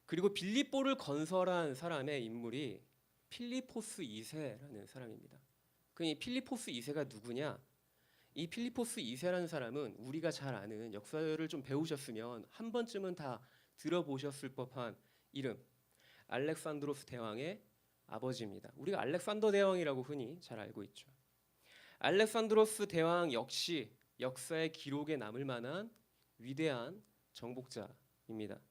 그리고 빌립보를 건설한 사람의 인물이 필리포스 2세라는 사람입니다. 이 필리포스 2세가 누구냐? 이 필리포스 2세라는 사람은 우리가 잘 아는 역사를 좀 배우셨으면 한 번쯤은 다 들어보셨을 법한 이름, 알렉산드로스 대왕의 아버지입니다. 우리가 알렉산더 대왕이라고 흔히 잘 알고 있죠. 알렉산드로스 대왕 역시 역사의 기록에 남을 만한 위대한 정복자입니다.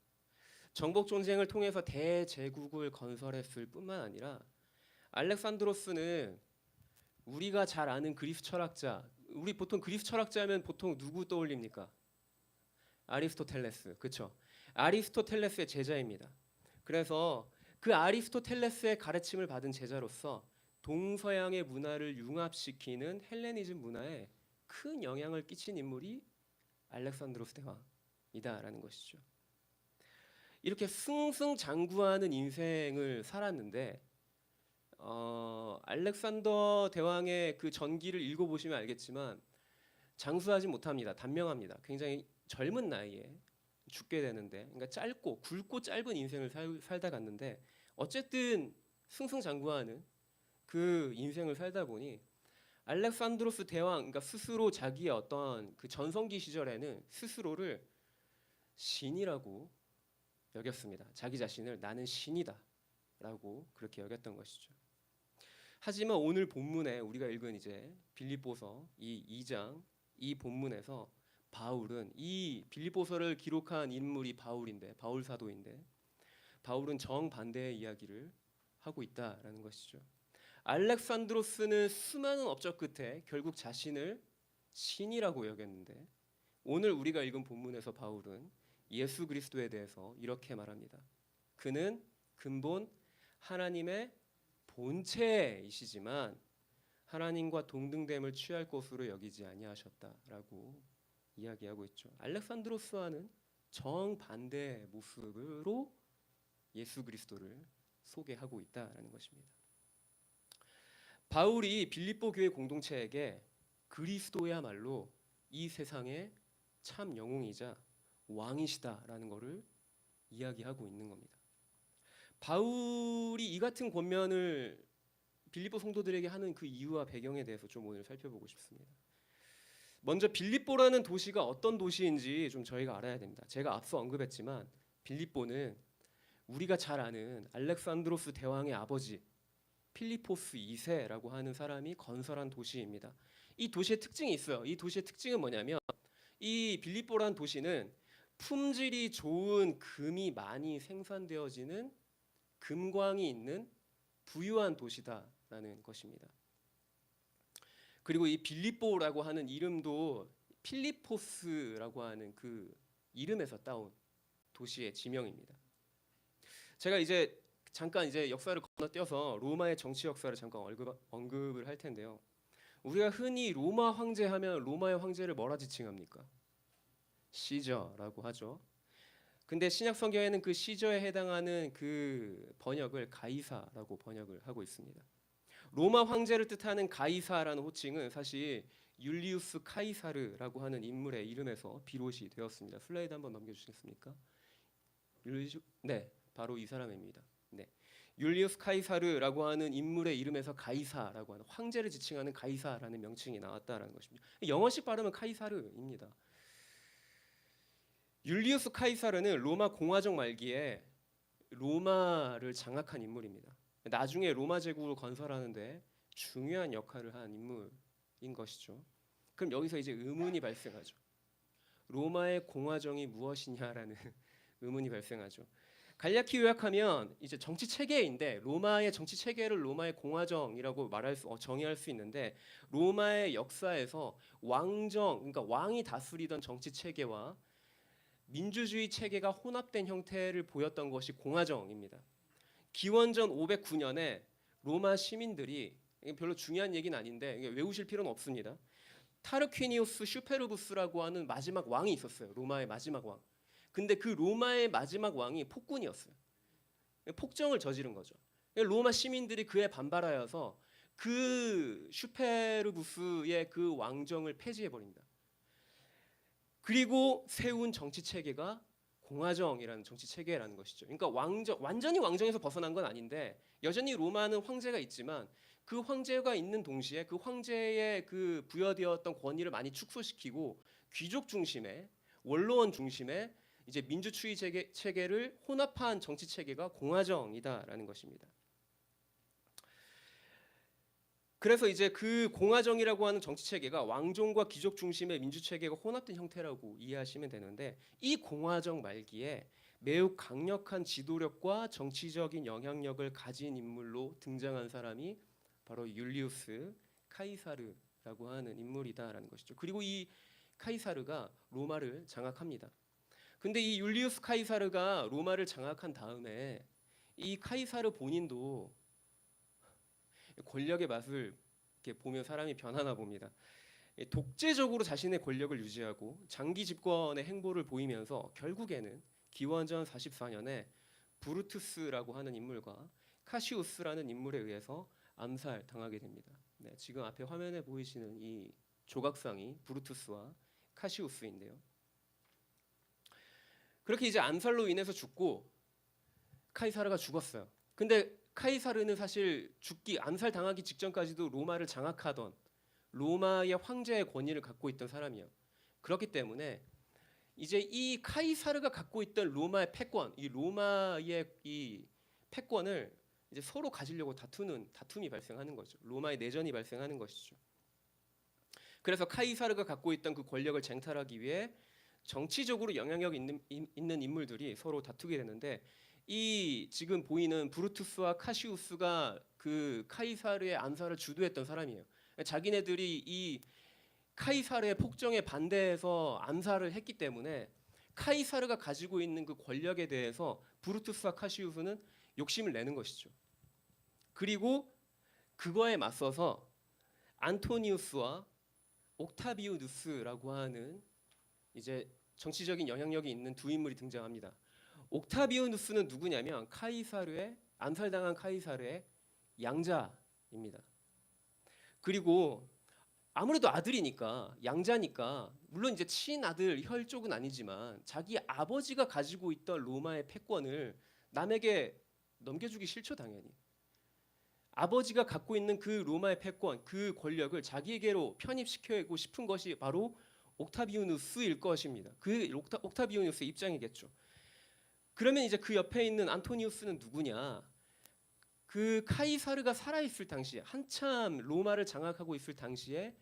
정복 전쟁을 통해서 대제국을 건설했을 뿐만 아니라 알렉산드로스는 우리가 잘 아는 그리스 철학자, 우리 보통 그리스 철학자면 보통 누구 떠올립니까? 아리스토텔레스, 그렇죠? 아리스토텔레스의 제자입니다. 그래서 그 아리스토텔레스의 가르침을 받은 제자로서 동서양의 문화를 융합시키는 헬레니즘 문화에 큰 영향을 끼친 인물이 알렉산드로스 대왕이다라는 것이죠. 이렇게 승승장구하는 인생을 살았는데 알렉산더 대왕의 그 전기를 읽어보시면 알겠지만 장수하지 못합니다. 단명합니다. 굉장히 젊은 나이에 죽게 되는데, 그러니까 굵고 짧은 인생을 살다 갔는데 어쨌든 승승장구하는 그 인생을 살다 보니 알렉산드로스 대왕, 그러니까 스스로 자기의 어떤 그 전성기 시절에는 스스로를 신이라고 여겼습니다. 자기 자신을 나는 신이다라고 그렇게 여겼던 것이죠. 하지만 오늘 본문에 우리가 읽은 이제 빌립보서 이 2장 이 본문에서 바울은 이 빌립보서를 기록한 인물이 바울 사도인데 바울은 정반대의 이야기를 하고 있다라는 것이죠. 알렉산드로스는 수많은 업적 끝에 결국 자신을 신이라고 여겼는데 오늘 우리가 읽은 본문에서 바울은 예수 그리스도에 대해서 이렇게 말합니다. 그는 근본 하나님의 본체이시지만 하나님과 동등됨을 취할 것으로 여기지 아니하셨다라고 이야기하고 있죠. 알렉산드로스와는 정반대의 모습으로 예수 그리스도를 소개하고 있다라는 것입니다. 바울이 빌립보 교회 공동체에게 그리스도야말로 이 세상의 참 영웅이자 왕이시다라는 것을 이야기하고 있는 겁니다. 바울이 이 같은 권면을 빌립보 성도들에게 하는 그 이유와 배경에 대해서 좀 오늘 살펴보고 싶습니다. 먼저 빌립보라는 도시가 어떤 도시인지 좀 저희가 알아야 됩니다. 제가 앞서 언급했지만 빌립보는 우리가 잘 아는 알렉산드로스 대왕의 아버지 필리포스 2세라고 하는 사람이 건설한 도시입니다. 이 도시의 특징이 있어요. 이 도시의 특징은 뭐냐면 이 빌립보라는 도시는 품질이 좋은 금이 많이 생산되어지는 금광이 있는 부유한 도시다라는 것입니다. 그리고 이 빌립보라고 하는 이름도 필리포스라고 하는 그 이름에서 따온 도시의 지명입니다. 제가 이제 잠깐 이제 역사를 건너뛰어서 로마의 정치 역사를 잠깐 언급을 할 텐데요. 우리가 흔히 로마 황제 하면 로마의 황제를 뭐라 지칭합니까? 시저라고 하죠. 근데 신약 성경에는 그 시저에 해당하는 그 번역을 가이사라고 번역을 하고 있습니다. 로마 황제를 뜻하는 가이사라는 호칭은 사실 율리우스 카이사르라고 하는 인물의 이름에서 비롯이 되었습니다. 슬라이드 한번 넘겨주시겠습니까? 네, 바로 이 사람입니다. 네, 율리우스 카이사르라고 하는 인물의 이름에서 가이사라고 하는 황제를 지칭하는 가이사라는 명칭이 나왔다라는 것입니다. 영어식 발음은 카이사르입니다. 율리우스 카이사르는 로마 공화정 말기에 로마를 장악한 인물입니다. 나중에 로마 제국을 건설하는데 중요한 역할을 한 인물인 것이죠. 그럼 여기서 이제 의문이 발생하죠. 로마의 공화정이 무엇이냐라는 의문이 발생하죠. 간략히 요약하면 이제 정치 체계인데 로마의 정치 체계를 로마의 공화정이라고 정의할 수 있는데 로마의 역사에서 왕정, 그러니까 왕이 다스리던 정치 체계와 민주주의 체계가 혼합된 형태를 보였던 것이 공화정입니다. 기원전 509년에 로마 시민들이, 별로 중요한 얘기는 아닌데 외우실 필요는 없습니다. 타르퀴니우스 슈페르부스라고 하는 마지막 왕이 있었어요. 로마의 마지막 왕. 근데 그 로마의 마지막 왕이 폭군이었어요. 폭정을 저지른 거죠. 로마 시민들이 그에 반발하여서 그 슈페르부스의 그 왕정을 폐지해 버립니다. 그리고 세운 정치 체계가 공화정이라는 정치 체계라는 것이죠. 그러니까 완전히 왕정에서 벗어난 건 아닌데 여전히 로마는 황제가 있지만 그 황제가 있는 동시에 그 황제의 그 부여되었던 권위를 많이 축소시키고 귀족 중심의 원로원 중심의 이제 민주주의 체계를 혼합한 정치 체계가 공화정이다라는 것입니다. 그래서 이제 그 공화정이라고 하는 정치 체계가 왕정과 귀족 중심의 민주 체계가 혼합된 형태라고 이해하시면 되는데 이 공화정 말기에 매우 강력한 지도력과 정치적인 영향력을 가진 인물로 등장한 사람이 바로 율리우스 카이사르라고 하는 인물이다라는 것이죠. 그리고 이 카이사르가 로마를 장악합니다. 근데 이 율리우스 카이사르가 로마를 장악한 다음에 이 카이사르 본인도 권력의 맛을 이렇게 보면 사람이 변하나 봅니다. 독재적으로 자신의 권력을 유지하고 장기 집권의 행보를 보이면서 결국에는 기원전 44년에 브루투스라고 하는 인물과 카시우스라는 인물에 의해서 암살당하게 됩니다. 네, 지금 앞에 화면에 보이시는 이 조각상이 브루투스와 카시우스인데요. 그렇게 이제 암살로 인해서 죽고 카이사르가 죽었어요. 근데 카이사르는 사실 암살당하기 직전까지도 로마를 장악하던 로마의 황제의 권위를 갖고 있던 사람이에요. 그렇기 때문에 이제 이 카이사르가 갖고 있던 로마의 패권, 이 로마의 이 패권을 이제 서로 가지려고 다툼이 발생하는 거죠. 로마의 내전이 발생하는 것이죠. 그래서 카이사르가 갖고 있던 그 권력을 쟁탈하기 위해 정치적으로 영향력 있는 인물들이 서로 다투게 되는데 이 지금 보이는 브루투스와 카시우스가 그 카이사르의 암살을 주도했던 사람이에요. 자기네들이 이 카이사르의 폭정에 반대해서 암살을 했기 때문에 카이사르가 가지고 있는 그 권력에 대해서 브루투스와 카시우스는 욕심을 내는 것이죠. 그리고 그거에 맞서서 안토니우스와 옥타비우누스라고 하는 이제 정치적인 영향력이 있는 두 인물이 등장합니다. 옥타비우누스는 누구냐면 카이사르의 암살당한 카이사르의 양자입니다. 그리고 아무래도 아들이니까 양자니까 물론 이제 친아들 혈족은 아니지만 자기 아버지가 가지고 있던 로마의 패권을 남에게 넘겨주기 싫죠 당연히. 아버지가 갖고 있는 그 로마의 패권, 그 권력을 자기에게로 편입시키고 싶은 것이 바로 옥타비우누스일 것입니다. 그 옥타비우누스의 입장이겠죠. 그러면 이제 그 옆에 있는 안토니우스는 누구냐? 그 카이사르가 살아있을 당시에 한참 로마를 장악하고 있을 당시에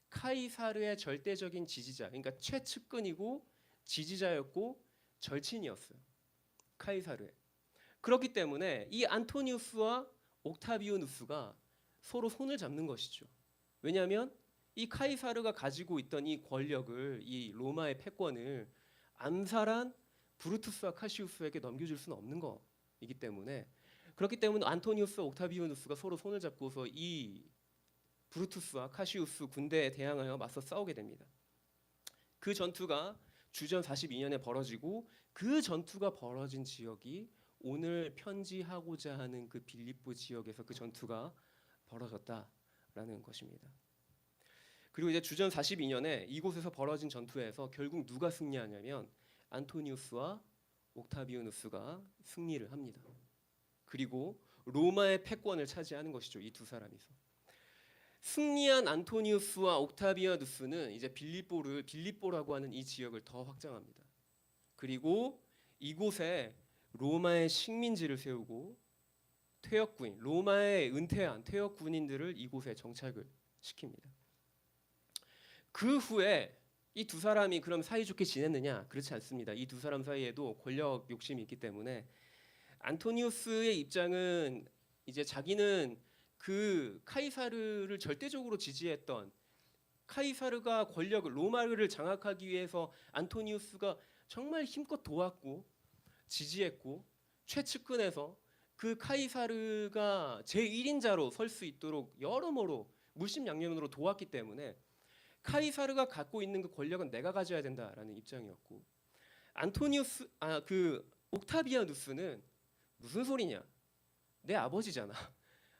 카이사르의 절대적인 지지자, 그러니까 최측근이고 지지자였고 절친이었어요. 카이사르의. 그렇기 때문에 이 안토니우스와 옥타비우누스가 서로 손을 잡는 것이죠. 왜냐하면 이 카이사르가 가지고 있던 이 권력을, 이 로마의 패권을 암살한 브루투스와 카시우스에게 넘겨줄 수는 없는 거이기 때문에 그렇기 때문에 안토니우스와 옥타비우누스가 서로 손을 잡고서 이 브루투스와 카시우스 군대에 대항하여 맞서 싸우게 됩니다. 그 전투가 주전 42년에 벌어지고 그 전투가 벌어진 지역이 오늘 편지하고자 하는 그 빌립보 지역에서 그 전투가 벌어졌다라는 것입니다. 그리고 이제 주전 42년에 이곳에서 벌어진 전투에서 결국 누가 승리하냐면 안토니우스와 옥타비우누스가 승리를 합니다. 그리고 로마의 패권을 차지하는 것이죠. 이 두 사람이서. 승리한 안토니우스와 옥타비아누스는 이제 빌립보라고 하는 이 지역을 더 확장합니다. 그리고 이곳에 로마의 식민지를 세우고 퇴역군인, 로마에 은퇴한 퇴역 군인들을 이곳에 정착을 시킵니다. 그 후에 이 두 사람이 그럼 사이좋게 지냈느냐? 그렇지 않습니다. 이 두 사람 사이에도 권력 욕심이 있기 때문에 안토니우스의 입장은 이제 자기는 그 카이사르를 절대적으로 지지했던 카이사르가 권력을 로마를 장악하기 위해서 안토니우스가 정말 힘껏 도왔고 지지했고 최측근에서 그 카이사르가 제1인자로 설 수 있도록 여러모로 물심양면으로 도왔기 때문에 카이사르가 갖고 있는 그 권력은 내가 가져야 된다라는 입장이었고 그 옥타비아누스는 무슨 소리냐? 내 아버지잖아.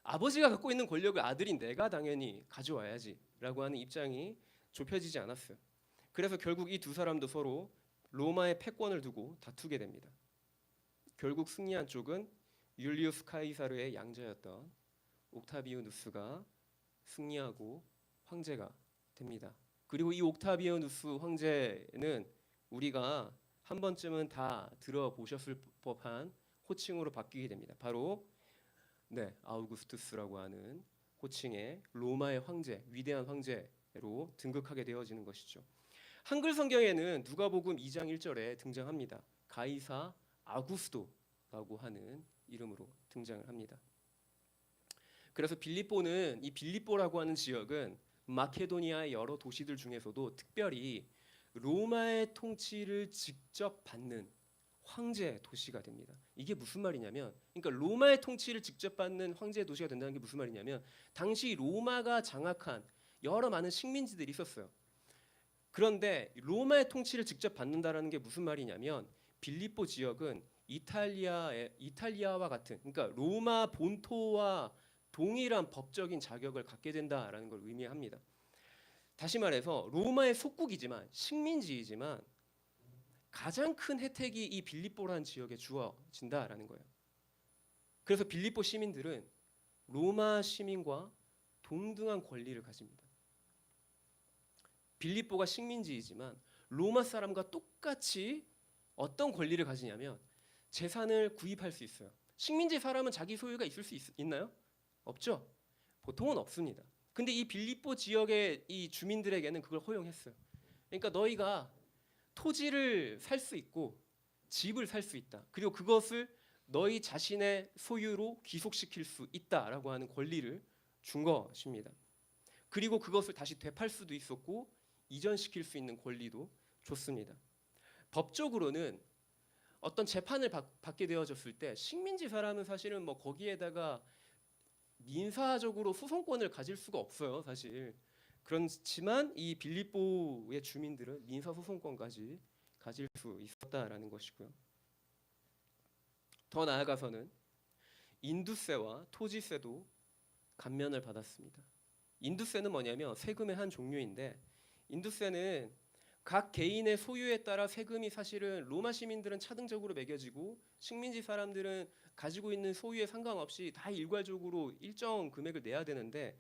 아버지가 갖고 있는 권력을 아들인 내가 당연히 가져와야지라고 하는 입장이 좁혀지지 않았어요. 그래서 결국 이 두 사람도 서로 로마의 패권을 두고 다투게 됩니다. 결국 승리한 쪽은 율리우스 카이사르의 양자였던 옥타비우누스가 승리하고 황제가 됩니다. 그리고 이 옥타비우누스 황제는 우리가 한 번쯤은 다 들어보셨을 법한 호칭으로 바뀌게 됩니다. 바로 아우구스투스라고 하는 호칭의 로마의 황제, 위대한 황제로 등극하게 되어지는 것이죠. 한글 성경에는 누가복음 2장 1절에 등장합니다. 가이사 아구스도라고 하는 이름으로 등장을 합니다. 그래서 이 빌립보라고 하는 지역은 마케도니아의 여러 도시들 중에서도 특별히 로마의 통치를 직접 받는 황제 도시가 됩니다. 이게 무슨 말이냐면, 그러니까 로마의 통치를 직접 받는 황제 도시가 된다는 게 무슨 말이냐면, 당시 로마가 장악한 여러 많은 식민지들이 있었어요. 그런데 로마의 통치를 직접 받는다라는 게 무슨 말이냐면, 빌립보 지역은 이탈리아와 같은, 그러니까 로마 본토와 동일한 법적인 자격을 갖게 된다라는 걸 의미합니다. 다시 말해서 로마의 속국이지만 식민지이지만 가장 큰 혜택이 이 빌립보라는 지역에 주어진다라는 거예요. 그래서 빌립보 시민들은 로마 시민과 동등한 권리를 가집니다. 빌립보가 식민지이지만 로마 사람과 똑같이 어떤 권리를 가지냐면 재산을 구입할 수 있어요. 식민지 사람은 자기 소유가 있을 수 있나요? 없죠. 보통은 없습니다. 근데 이 빌립보 지역의 이 주민들에게는 그걸 허용했어요. 그러니까 너희가 토지를 살 수 있고 집을 살 수 있다. 그리고 그것을 너희 자신의 소유로 귀속시킬 수 있다라고 하는 권리를 준 것입니다. 그리고 그것을 다시 되팔 수도 있었고 이전시킬 수 있는 권리도 줬습니다. 법적으로는 어떤 재판을 받게 되어졌을 때 식민지 사람은 사실은 뭐 거기에다가 민사적으로 소송권을 가질 수가 없어요, 사실. 그렇지만 이 빌립보의 주민들은 민사 소송권까지 가질 수 있었다라는 것이고요. 더 나아가서는 인두세와 토지세도 감면을 받았습니다. 인두세는 뭐냐면 세금의 한 종류인데, 인두세는 각 개인의 소유에 따라 세금이 사실은 로마 시민들은 차등적으로 매겨지고 식민지 사람들은 가지고 있는 소유에 상관없이 다 일괄적으로 일정 금액을 내야 되는데,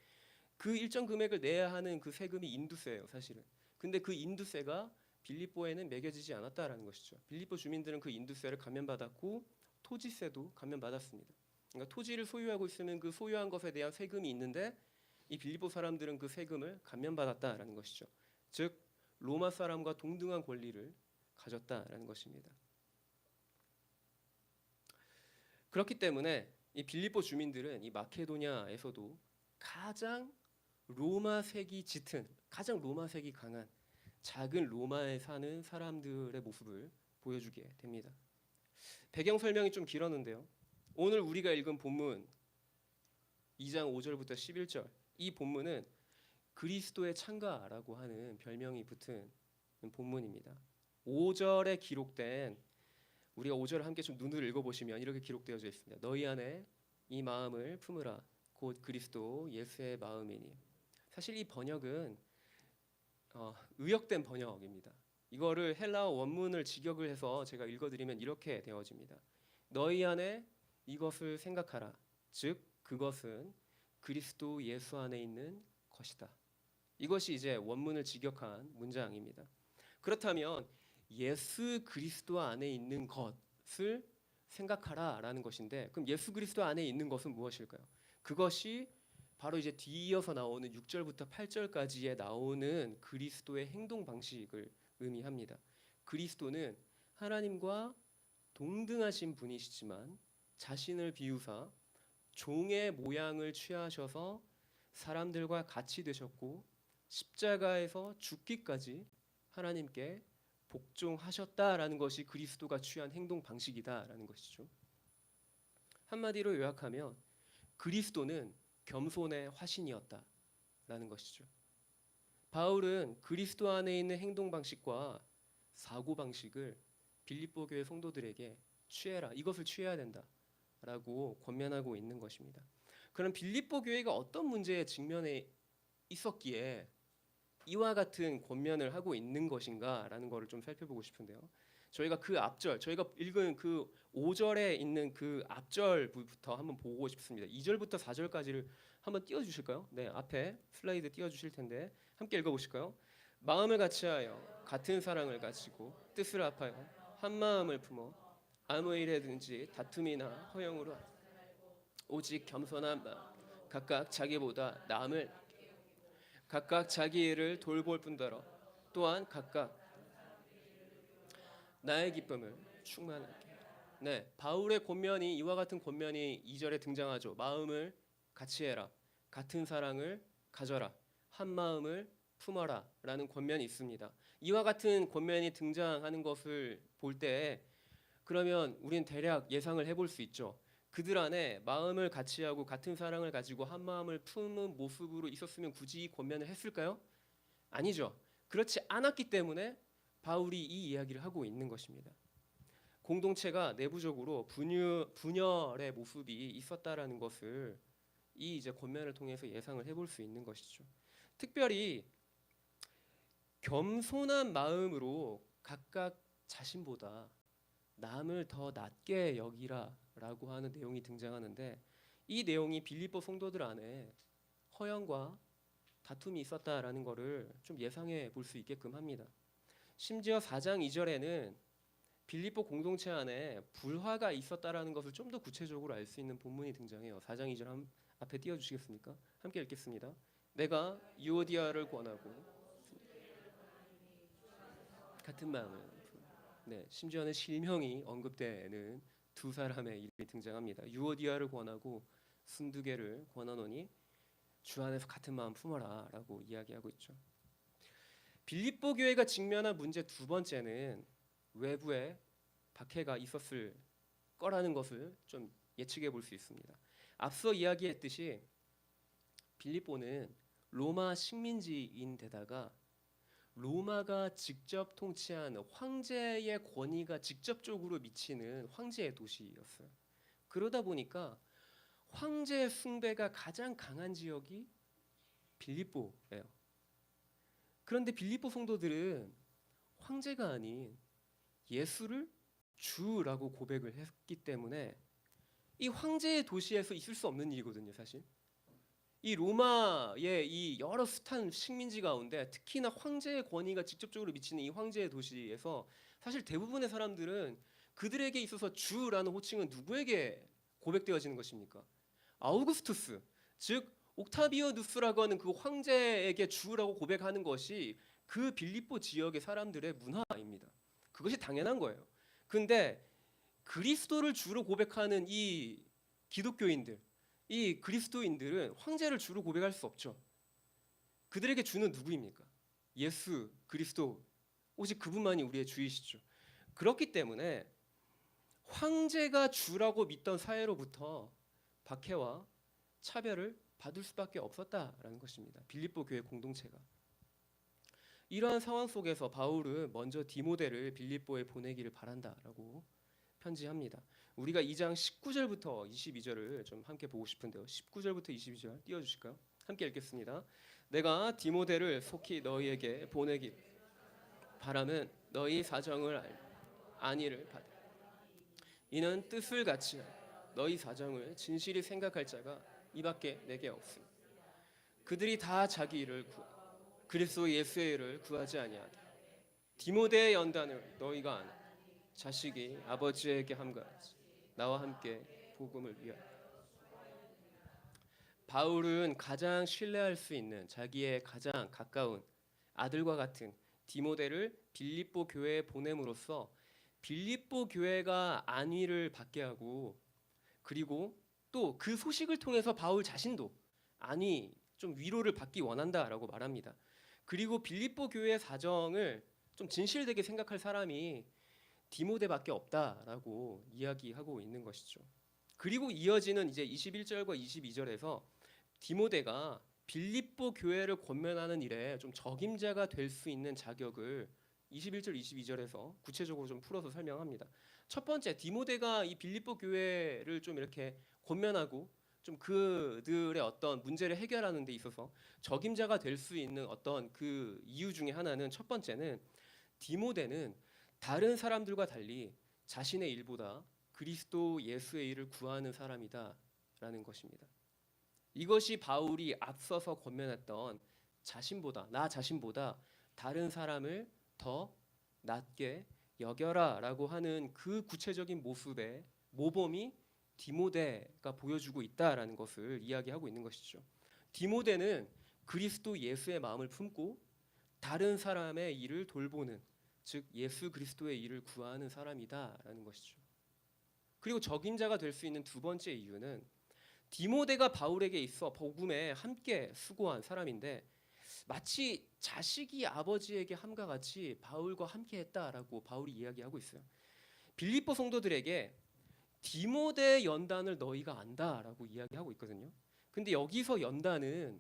그 일정 금액을 내야 하는 그 세금이 인두세예요, 사실은. 근데 그 인두세가 빌립보에는 매겨지지 않았다라는 것이죠. 빌립보 주민들은 그 인두세를 감면받았고 토지세도 감면받았습니다. 그러니까 토지를 소유하고 있으면 그 소유한 것에 대한 세금이 있는데, 이 빌립보 사람들은 그 세금을 감면받았다라는 것이죠. 즉 로마 사람과 동등한 권리를 가졌다라는 것입니다. 그렇기 때문에 이 빌립보 주민들은 이 마케도냐에서도 가장 로마색이 짙은, 가장 로마색이 강한 작은 로마에 사는 사람들의 모습을 보여주게 됩니다. 배경 설명이 좀 길었는데요. 오늘 우리가 읽은 본문 2장 5절부터 11절, 이 본문은 그리스도의 창가라고 하는 별명이 붙은 본문입니다. 5절에 기록된, 우리가 5절을 함께 좀 눈으로 읽어보시면 이렇게 기록되어져 있습니다. 너희 안에 이 마음을 품으라 곧 그리스도 예수의 마음이니. 사실 이 번역은 의역된 번역입니다. 이거를 헬라어 원문을 직역을 해서 제가 읽어드리면 이렇게 되어집니다. 너희 안에 이것을 생각하라. 즉 그것은 그리스도 예수 안에 있는 것이다. 이것이 이제 원문을 직역한 문장입니다. 그렇다면 예수 그리스도 안에 있는 것을 생각하라라는 것인데, 그럼 예수 그리스도 안에 있는 것은 무엇일까요? 그것이 바로 이제 뒤이어서 나오는 6절부터 8절까지에 나오는 그리스도의 행동 방식을 의미합니다. 그리스도는 하나님과 동등하신 분이시지만 자신을 비우사 종의 모양을 취하셔서 사람들과 같이 되셨고 십자가에서 죽기까지 하나님께 복종하셨다라는 것이 그리스도가 취한 행동 방식이다라는 것이죠. 한마디로 요약하면 그리스도는 겸손의 화신이었다라는 것이죠. 바울은 그리스도 안에 있는 행동 방식과 사고 방식을 빌립보 교회 성도들에게 취해라, 이것을 취해야 된다라고 권면하고 있는 것입니다. 그럼 빌립보 교회가 어떤 문제에 직면해 있었기에 이와 같은 권면을 하고 있는 것인가라는 것을 좀 살펴보고 싶은데요. 저희가 그 앞절, 저희가 읽은 그 5절에 있는 그 앞절부터 한번 보고 싶습니다. 2절부터 4절까지를 한번 띄워주실까요? 네, 앞에 슬라이드 띄워주실 텐데 함께 읽어보실까요? 마음을 같이하여 같은 사랑을 가지고 뜻을 합하여 한 마음을 품어 아무 일에든지 다툼이나 허영으로 오직 겸손한 마음, 각각 자기보다 남을 각각 자기 일을 돌볼 뿐더러 또한 각각 나의 기쁨을 충만하게. 네, 바울의 권면이, 이와 같은 권면이 2절에 등장하죠. 마음을 같이 해라, 같은 사랑을 가져라, 한 마음을 품어라 라는 권면이 있습니다. 이와 같은 권면이 등장하는 것을 볼 때 그러면 우리는 대략 예상을 해볼 수 있죠. 그들 안에 마음을 같이 하고 같은 사랑을 가지고 한 마음을 품은 모습으로 있었으면 굳이 이 권면을 했을까요? 아니죠. 그렇지 않았기 때문에 바울이 이 이야기를 하고 있는 것입니다. 공동체가 내부적으로 분열의 모습이 있었다라는 것을 이 이제 권면을 통해서 예상을 해볼 수 있는 것이죠. 특별히 겸손한 마음으로 각각 자신보다 남을 더 낮게 여기라라고 하는 내용이 등장하는데, 이 내용이 빌립보 성도들 안에 허영과 다툼이 있었다라는 것을 좀 예상해 볼 수 있게끔 합니다. 심지어 4장 2절에는 빌립보 공동체 안에 불화가 있었다라는 것을 좀 더 구체적으로 알 수 있는 본문이 등장해요. 4장 2절 앞에 띄워주시겠습니까? 함께 읽겠습니다. 내가 유오디아를 권하고 같은 마음을, 네, 심지어는 실명이 언급되는 두 사람의 이름이 등장합니다. 유오디아를 권하고 순두개를 권하노니 주 안에서 같은 마음 품어라 라고 이야기하고 있죠. 빌립보 교회가 직면한 문제 두 번째는 외부에 박해가 있었을 거라는 것을 좀 예측해 볼 수 있습니다. 앞서 이야기했듯이 빌립보는 로마 식민지인데다가 로마가 직접 통치한 황제의 권위가 직접적으로 미치는 황제의 도시였어요. 그러다 보니까 황제 숭배가 가장 강한 지역이 빌립보예요. 그런데 빌립보 성도들은 황제가 아닌 예수를 주라고 고백을 했기 때문에 이 황제의 도시에서 있을 수 없는 일이거든요, 사실. 이 로마의 이 여러 숱한 식민지 가운데 특히나 황제의 권위가 직접적으로 미치는 이 황제의 도시에서 사실 대부분의 사람들은 그들에게 있어서 주라는 호칭은 누구에게 고백되어지는 것입니까? 아우구스투스, 즉 옥타비아누스라고 하는 그 황제에게 주라고 고백하는 것이 그 빌립보 지역의 사람들의 문화입니다. 그것이 당연한 거예요. 근데 그리스도를 주로 고백하는 이 기독교인들, 이 그리스도인들은 황제를 주로 고백할 수 없죠. 그들에게 주는 누구입니까? 예수 그리스도, 오직 그분만이 우리의 주이시죠. 그렇기 때문에 황제가 주라고 믿던 사회로부터 박해와 차별을 받을 수밖에 없었다라는 것입니다. 빌립보 교회 공동체가. 이러한 상황 속에서 바울은 먼저 디모데를 빌립보에 보내기를 바란다라고 편지합니다. 우리가 2장 19절부터 22절을 좀 함께 보고 싶은데요. 19절부터 22절 띄워주실까요? 함께 읽겠습니다. 내가 디모데를 속히 너희에게 보내기 바라면 너희 사정을 안위를 받아. 이는 뜻을 같이 너희 사정을 진실히 생각할 자가 이밖에 내게 없음. 그들이 다 자기 일을 그리스도 예수의 일을 구하지 아니하다. 디모데의 연단을 너희가 아나 자식이 아버지에게 함같이 나와 함께 복음을 위하여. 바울은 가장 신뢰할 수 있는 자기의 가장 가까운 아들과 같은 디모데를 빌립보 교회에 보냄으로써 빌립보 교회가 안위를 받게 하고, 그리고 또 그 소식을 통해서 바울 자신도 안위 좀 위로를 받기 원한다라고 말합니다. 그리고 빌립보 교회의 사정을 좀 진실되게 생각할 사람이 디모데밖에 없다라고 이야기하고 있는 것이죠. 그리고 이어지는 이제 21절과 22절에서 디모데가 빌립보 교회를 권면하는 일에 좀 적임자가 될 수 있는 자격을 21절 22절에서 구체적으로 좀 풀어서 설명합니다. 첫 번째, 디모데가 이 빌립보 교회를 좀 이렇게 권면하고 좀 그들의 어떤 문제를 해결하는 데 있어서 적임자가 될 수 있는 어떤 그 이유 중에 하나는, 첫 번째는 디모데는 다른 사람들과 달리 자신의 일보다 그리스도 예수의 일을 구하는 사람이다라는 것입니다. 이것이 바울이 앞서서 권면했던 나 자신보다 다른 사람을 더 낮게 여겨라라고 하는 그 구체적인 모습의 모범이 디모데가 보여주고 있다라는 것을 이야기하고 있는 것이죠. 디모데는 그리스도 예수의 마음을 품고 다른 사람의 일을 돌보는, 즉 예수 그리스도의 일을 구하는 사람이다라는 것이죠. 그리고 적임자가 될 수 있는 두 번째 이유는 디모데가 바울에게 있어 복음에 함께 수고한 사람인데 마치 자식이 아버지에게 함과 같이 바울과 함께 했다라고 바울이 이야기하고 있어요. 빌립보 성도들에게 디모데의 연단을 너희가 안다라고 이야기하고 있거든요. 근데 여기서 연단은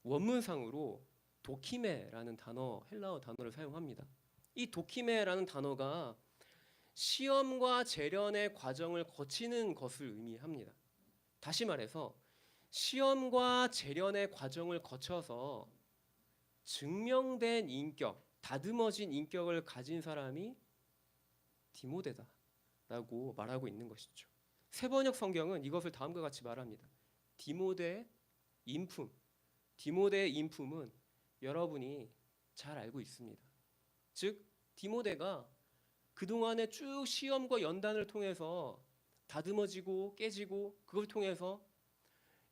원문상으로 도키메라는 단어, 헬라어 단어를 사용합니다. 이 도키메라는 단어가 시험과 재련의 과정을 거치는 것을 의미합니다. 다시 말해서 시험과 재련의 과정을 거쳐서 증명된 인격, 다듬어진 인격을 가진 사람이 디모데다라고 말하고 있는 것이죠. 세번역 성경은 이것을 다음과 같이 말합니다. 디모데의 인품, 디모데의 인품은 여러분이 잘 알고 있습니다. 즉 디모데가 그동안의 쭉 시험과 연단을 통해서 다듬어지고 깨지고, 그걸 통해서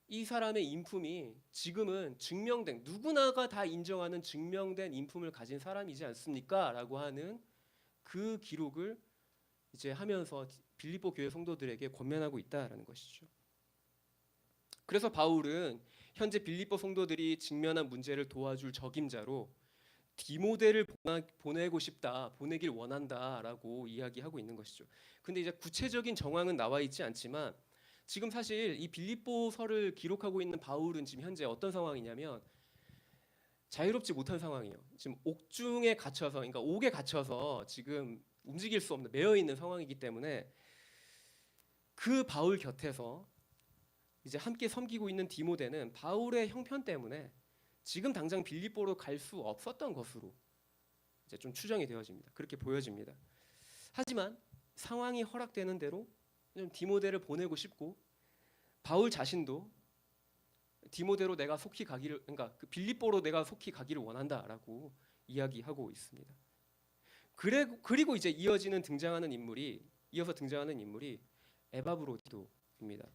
이 사람의 인품이 지금은 증명된, 누구나가 다 인정하는 증명된 인품을 가진 사람이지 않습니까? 라고 하는 그 기록을 이제 하면서 빌립보 교회 성도들에게 권면하고 있다라는 것이죠. 그래서 바울은 현재 빌립보 성도들이 직면한 문제를 도와줄 적임자로 디모데를 보내고 싶다, 보내길 원한다라고 이야기하고 있는 것이죠. 근데 이제 구체적인 정황은 나와 있지 않지만 지금 사실 이 빌립보서를 기록하고 있는 바울은 지금 현재 어떤 상황이냐면 자유롭지 못한 상황이에요. 지금 옥중에 갇혀서, 그러니까 옥에 갇혀서 지금 움직일 수 없는 매여 있는 상황이기 때문에 그 바울 곁에서 이제 함께 섬기고 있는 디모데는 바울의 형편 때문에 지금 당장 빌립보로 갈 수 없었던 것으로 이제 좀 추정이 되어집니다. 그렇게 보여집니다. 하지만 상황이 허락되는 대로 좀 디모데를 보내고 싶고 바울 자신도 디모데로 내가 속히 가기를, 그러니까 그 빌립보로 내가 속히 가기를 원한다라고 이야기하고 있습니다. 그리고 이제 이어서 등장하는 인물이 에바브로디도입니다.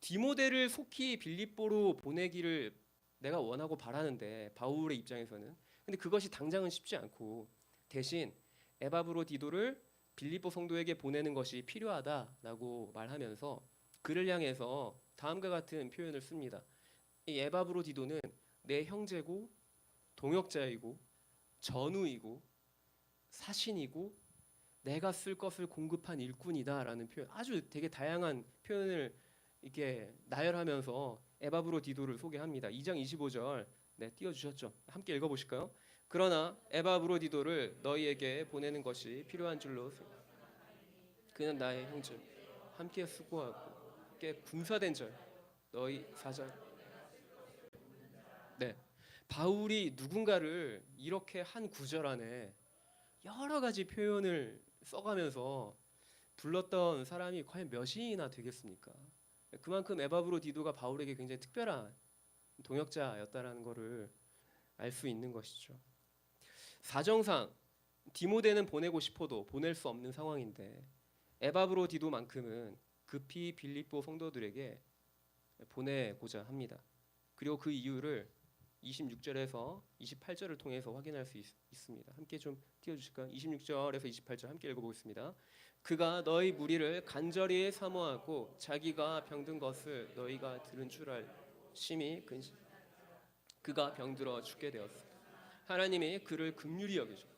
디모데를 속히 빌립보로 보내기를 내가 원하고 바라는데 바울의 입장에서는 근데 그것이 당장은 쉽지 않고 대신 에바브로디도를 빌립보 성도에게 보내는 것이 필요하다라고 말하면서 그를 향해서 다음과 같은 표현을 씁니다. 이 에바브로디도는 내 형제고 동역자이고 전우이고 사신이고 내가 쓸 것을 공급한 일꾼이다라는 표현, 아주 되게 다양한 표현을 이렇게 나열하면서 에바브로디도를 소개합니다. 2장 25절 띄워주셨죠? 함께 읽어보실까요? 그러나 에바브로디도를 너희에게 보내는 것이 필요한 줄로 그는 나의 형제 함께 수고하고 함께 군사된 자 너희 사자. 바울이 누군가를 이렇게 한 구절 안에 여러 가지 표현을 써가면서 불렀던 사람이 과연 몇이나 되겠습니까? 그만큼 에바브로디도가 바울에게 굉장히 특별한 동역자였다라는 것을 알 수 있는 것이죠. 사정상 디모데는 보내고 싶어도 보낼 수 없는 상황인데 에바브로디도만큼은 급히 빌립보 성도들에게 보내고자 합니다. 그리고 그 이유를 26절에서 28절을 통해서 확인할 수 있습니다. 함께 좀 띄워주실까요? 26절에서 28절 함께 읽어보겠습니다. 그가 너희 무리를 간절히 사모하고 자기가 병든 것을 너희가 들은 줄 알고 심히 근심. 그가 병들어 죽게 되었습니다. 하나님이 그를 긍휼히 여기셨고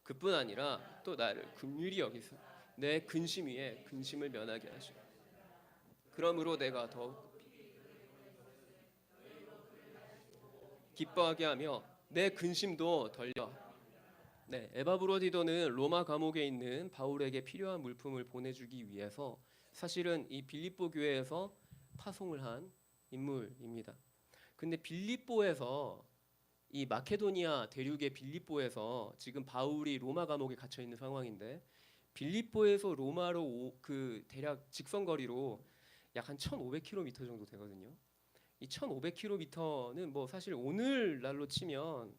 그뿐 아니라 또 나를 긍휼히 여기사 내 근심 위에 근심을 면하게 하시고 그러므로 내가 더욱 기뻐하게 하며 내 근심도 덜려. 에바브로디도는 로마 감옥에 있는 바울에게 필요한 물품을 보내주기 위해서 사실은 이 빌립보 교회에서 파송을 한 인물입니다. 근데 빌립보에서 이 마케도니아 대륙의 빌립보에서 지금 바울이 로마 감옥에 갇혀 있는 상황인데 빌립보에서 로마로 그 대략 직선거리로 약 한 1,500km 정도 되거든요. 이 1,500km는 뭐 사실 오늘날로 치면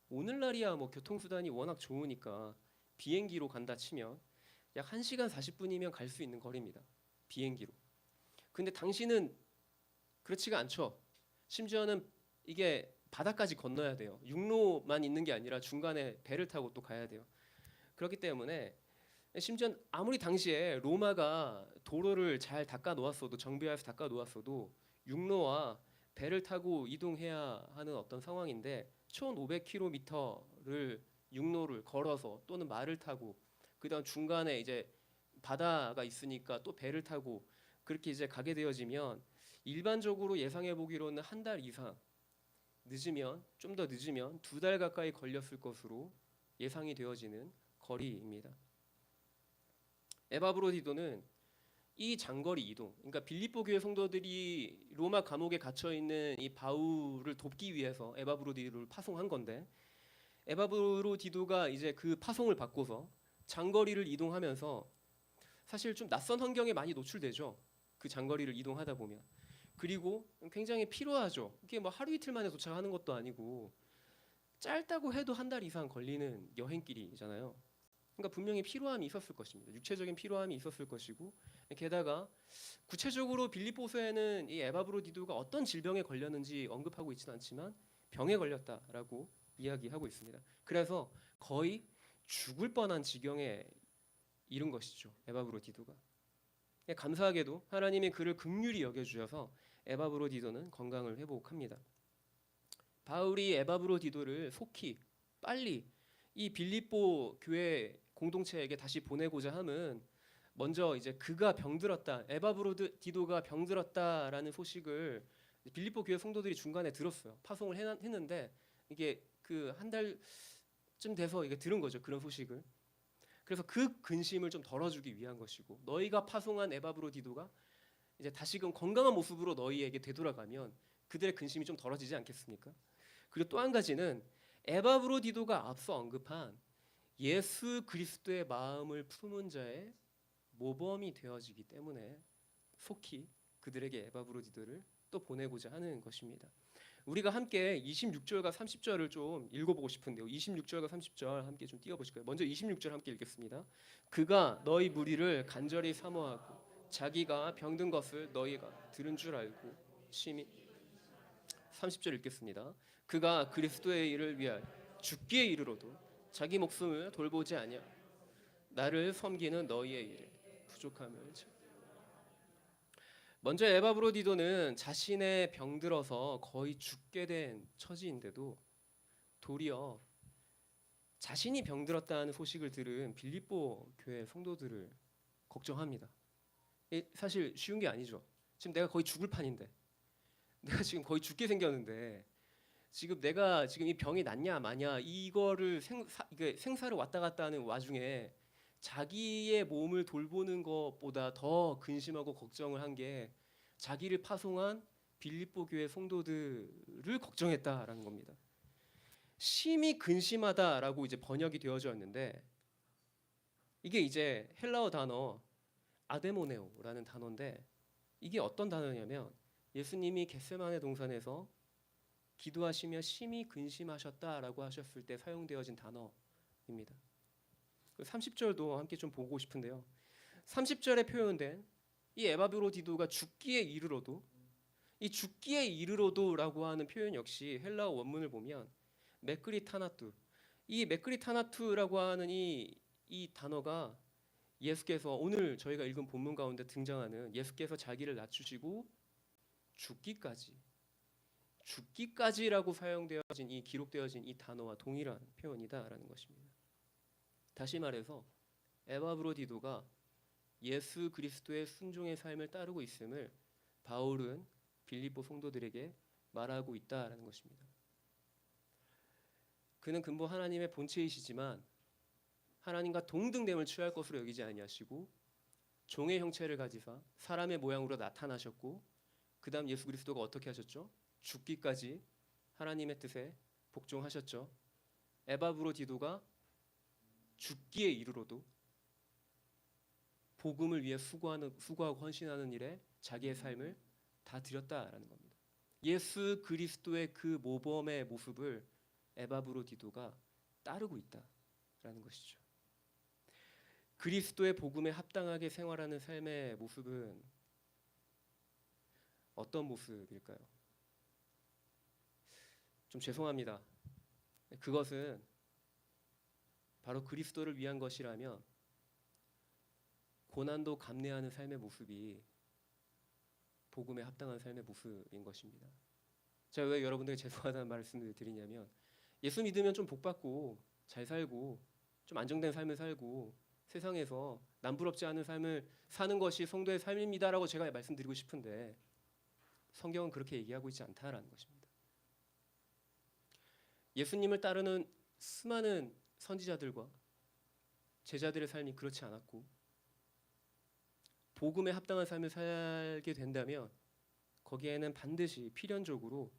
오늘날이야 뭐 교통수단이 워낙 좋으니까 비행기로 간다 치면 약 1시간 40분이면 갈 수 있는 거리입니다. 비행기로. 근데 당시는 그렇지가 않죠. 심지어는 이게 바다까지 건너야 돼요. 육로만 있는 게 아니라 중간에 배를 타고 또 가야 돼요. 그렇기 때문에 심지어 아무리 당시에 로마가 도로를 잘 닦아 놓았어도 정비해서 닦아 놓았어도 육로와 배를 타고 이동해야 하는 어떤 상황인데 1,500km를 육로를 걸어서 또는 말을 타고 그다음 중간에 이제 바다가 있으니까 또 배를 타고 그렇게 이제 가게 되어지면 일반적으로 예상해 보기로는 한 달 이상 늦으면 좀 더 늦으면 2달 가까이 걸렸을 것으로 예상이 되어지는 거리입니다. 에바브로디도는 이 장거리 이동, 그러니까 빌립보 교회 성도들이 로마 감옥에 갇혀 있는 이 바울을 돕기 위해서 에바브로디도를 파송한 건데 에바브로디도가 이제 그 파송을 받고서 장거리를 이동하면서 사실 좀 낯선 환경에 많이 노출되죠. 그 장거리를 이동하다 보면. 그리고 굉장히 피로하죠. 이게 뭐 하루 이틀 만에 도착하는 것도 아니고 짧다고 해도 한 달 이상 걸리는 여행길이잖아요. 그러니까 분명히 피로함이 있었을 것입니다. 육체적인 피로함이 있었을 것이고 게다가 구체적으로 빌립보서에는 이 에바브로디도가 어떤 질병에 걸렸는지 언급하고 있지는 않지만 병에 걸렸다라고 이야기하고 있습니다. 그래서 거의 죽을 뻔한 지경에 이른 것이죠. 에바브로디도가. 감사하게도 하나님이 그를 긍휼히 여겨주셔서 에바브로디도는 건강을 회복합니다. 바울이 에바브로디도를 속히 빨리 이 빌립보 교회 공동체에게 다시 보내고자 함은 먼저 이제 그가 병들었다, 에바브로디도가 병들었다라는 소식을 빌립보 교회 성도들이 중간에 들었어요. 파송을 했는데 이게 그 한 달쯤 돼서 이게 들은 거죠. 그런 소식을. 그래서 그 근심을 좀 덜어주기 위한 것이고, 너희가 파송한 에바브로디도가 이제 다시금 건강한 모습으로 너희에게 되돌아가면 그들의 근심이 좀 덜어지지 않겠습니까? 그리고 또 한 가지는 에바브로디도가 앞서 언급한 예수 그리스도의 마음을 품은 자의 모범이 되어지기 때문에 속히 그들에게 에바브로디도를 또 보내고자 하는 것입니다. 우리가 함께 26절과 30절을 좀 읽어보고 싶은데요. 26절과 30절 함께 좀 띄워보실까요? 먼저 26절 함께 읽겠습니다. 그가 너희 무리를 간절히 사모하고 자기가 병든 것을 너희가 들은 줄 알고 심히 30절 읽겠습니다. 그가 그리스도의 일을 위하여 죽기에 이르러도 자기 목숨을 돌보지 아니하 나를 섬기는 너희의 일에 부족함을 먼저 에바브로디도는 자신의 병들어서 거의 죽게 된 처지인데도 도리어 자신이 병들었다는 소식을 들은 빌립보 교회 성도들을 걱정합니다. 사실 쉬운 게 아니죠. 지금 내가 거의 죽을 판인데, 내가 지금 거의 죽게 생겼는데, 지금 내가 지금 이 병이 낫냐 마냐 이거를 생사를 왔다 갔다 하는 와중에 자기의 몸을 돌보는 것보다 더 근심하고 걱정을 한 게 자기를 파송한 빌립보 교회 성도들을 걱정했다라는 겁니다. 심히 근심하다라고 이제 번역이 되어져 있는데, 이게 이제 헬라어 단어 아데모네오라는 단어인데, 이게 어떤 단어냐면 예수님이 겟세마네 동산에서 기도하시며 심히 근심하셨다라고 하셨을 때 사용되어진 단어입니다. 30절도 함께 좀 보고 싶은데요. 30절에 표현된 이 에바브로디도가 죽기에 이르러도, 이 죽기에 이르러도라고 하는 표현 역시 헬라어 원문을 보면 메크리타나투, 이 메크리타나투라고 하는 이 단어가 예수께서 오늘 저희가 읽은 본문 가운데 등장하는 예수께서 자기를 낮추시고 죽기까지라고 사용되어진 이 기록되어진 이 단어와 동일한 표현이다라는 것입니다. 다시 말해서 에바브로디도가 예수 그리스도의 순종의 삶을 따르고 있음을 바울은 빌립보 성도들에게 말하고 있다라는 것입니다. 그는 근본 하나님의 본체이시지만 하나님과 동등됨을 취할 것으로 여기지 아니하시고 종의 형체를 가지사 사람의 모양으로 나타나셨고, 그 다음 예수 그리스도가 어떻게 하셨죠? 죽기까지 하나님의 뜻에 복종하셨죠. 에바브로디도가 죽기에 이르러도 복음을 위해 수고하고 헌신하는 일에 자기의 삶을 다 드렸다라는 겁니다. 예수 그리스도의 그 모범의 모습을 에바브로디도가 따르고 있다라는 것이죠. 그리스도의 복음에 합당하게 생활하는 삶의 모습은 어떤 모습일까요? 좀 죄송합니다. 그것은 바로 그리스도를 위한 것이라면 고난도 감내하는 삶의 모습이 복음에 합당한 삶의 모습인 것입니다. 제가 왜 여러분들에게 죄송하다는 말씀을 드리냐면, 예수 믿으면 좀 복받고 잘 살고 좀 안정된 삶을 살고 세상에서 남부럽지 않은 삶을 사는 것이 성도의 삶입니다라고 제가 말씀드리고 싶은데, 성경은 그렇게 얘기하고 있지 않다라는 것입니다. 예수님을 따르는 수많은 선지자들과 제자들의 삶이 그렇지 않았고, 복음에 합당한 삶을 살게 된다면 거기에는 반드시 필연적으로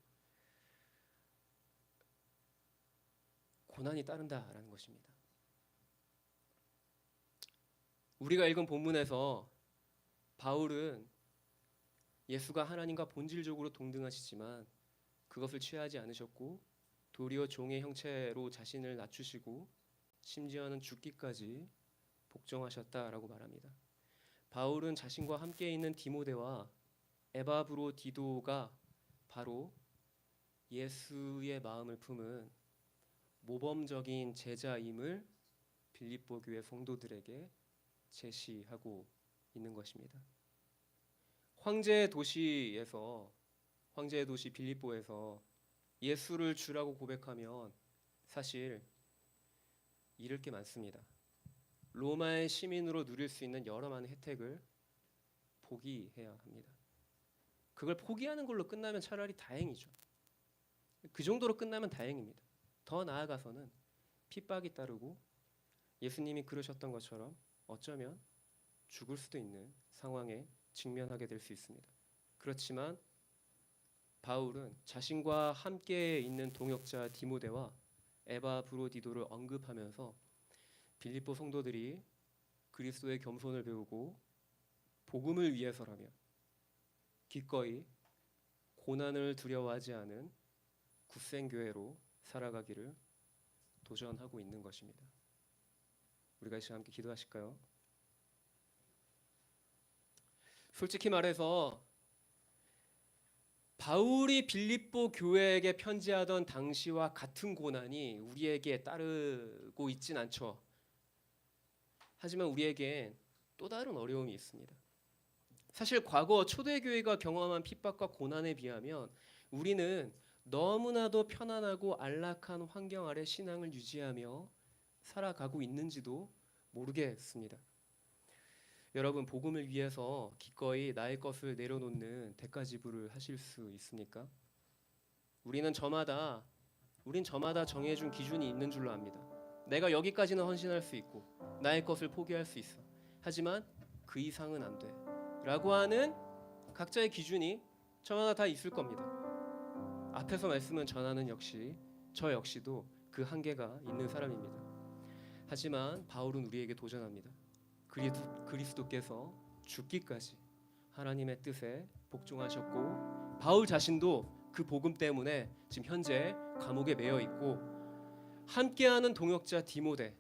고난이 따른다라는 것입니다. 우리가 읽은 본문에서 바울은 예수가 하나님과 본질적으로 동등하시지만 그것을 취하지 않으셨고 도리어 종의 형체로 자신을 낮추시고 심지어는 죽기까지 복종하셨다라고 말합니다. 바울은 자신과 함께 있는 디모데와 에바브로디도가 바로 예수의 마음을 품은 모범적인 제자임을 빌립보 교회 성도들에게 제시하고 있는 것입니다. 황제의 도시 빌립보에서 예수를 주라고 고백하면 사실 잃을 게 많습니다. 로마의 시민으로 누릴 수 있는 여러 많은 혜택을 포기해야 합니다. 그걸 포기하는 걸로 끝나면 차라리 다행이죠. 그 정도로 끝나면 다행입니다. 더 나아가서는 핍박이 따르고 예수님이 그러셨던 것처럼 어쩌면 죽을 수도 있는 상황에 직면하게 될 수 있습니다. 그렇지만 바울은 자신과 함께 있는 동역자 디모데와 에바브로디도를 언급하면서 빌립보 성도들이 그리스도의 겸손을 배우고 복음을 위해서라면 기꺼이 고난을 두려워하지 않은 굳센 교회로 살아가기를 도전하고 있는 것입니다. 우리가 이제 함께 기도하실까요? 솔직히 말해서 바울이 빌립보 교회에게 편지하던 당시와 같은 고난이 우리에게 따르고 있진 않죠. 하지만 우리에겐 또 다른 어려움이 있습니다. 사실 과거 초대교회가 경험한 핍박과 고난에 비하면 우리는 너무나도 편안하고 안락한 환경 아래 신앙을 유지하며 살아가고 있는지도 모르겠습니다. 여러분, 복음을 위해서 기꺼이 나의 것을 내려놓는 대가 지불을 하실 수 있습니까? 우린 저마다 정해준 기준이 있는 줄로 압니다. 내가 여기까지는 헌신할 수 있고 나의 것을 포기할 수 있어. 하지만 그 이상은 안 돼. 라고 하는 각자의 기준이 저마다 다 있을 겁니다. 앞에서 말씀은 전하는 저 역시도 그 한계가 있는 사람입니다. 하지만 바울은 우리에게 도전합니다. 그리스도께서 죽기까지 하나님의 뜻에 복종하셨고 바울 자신도 그 복음 때문에 지금 현재 감옥에 매여 있고 함께하는 동역자 디모데,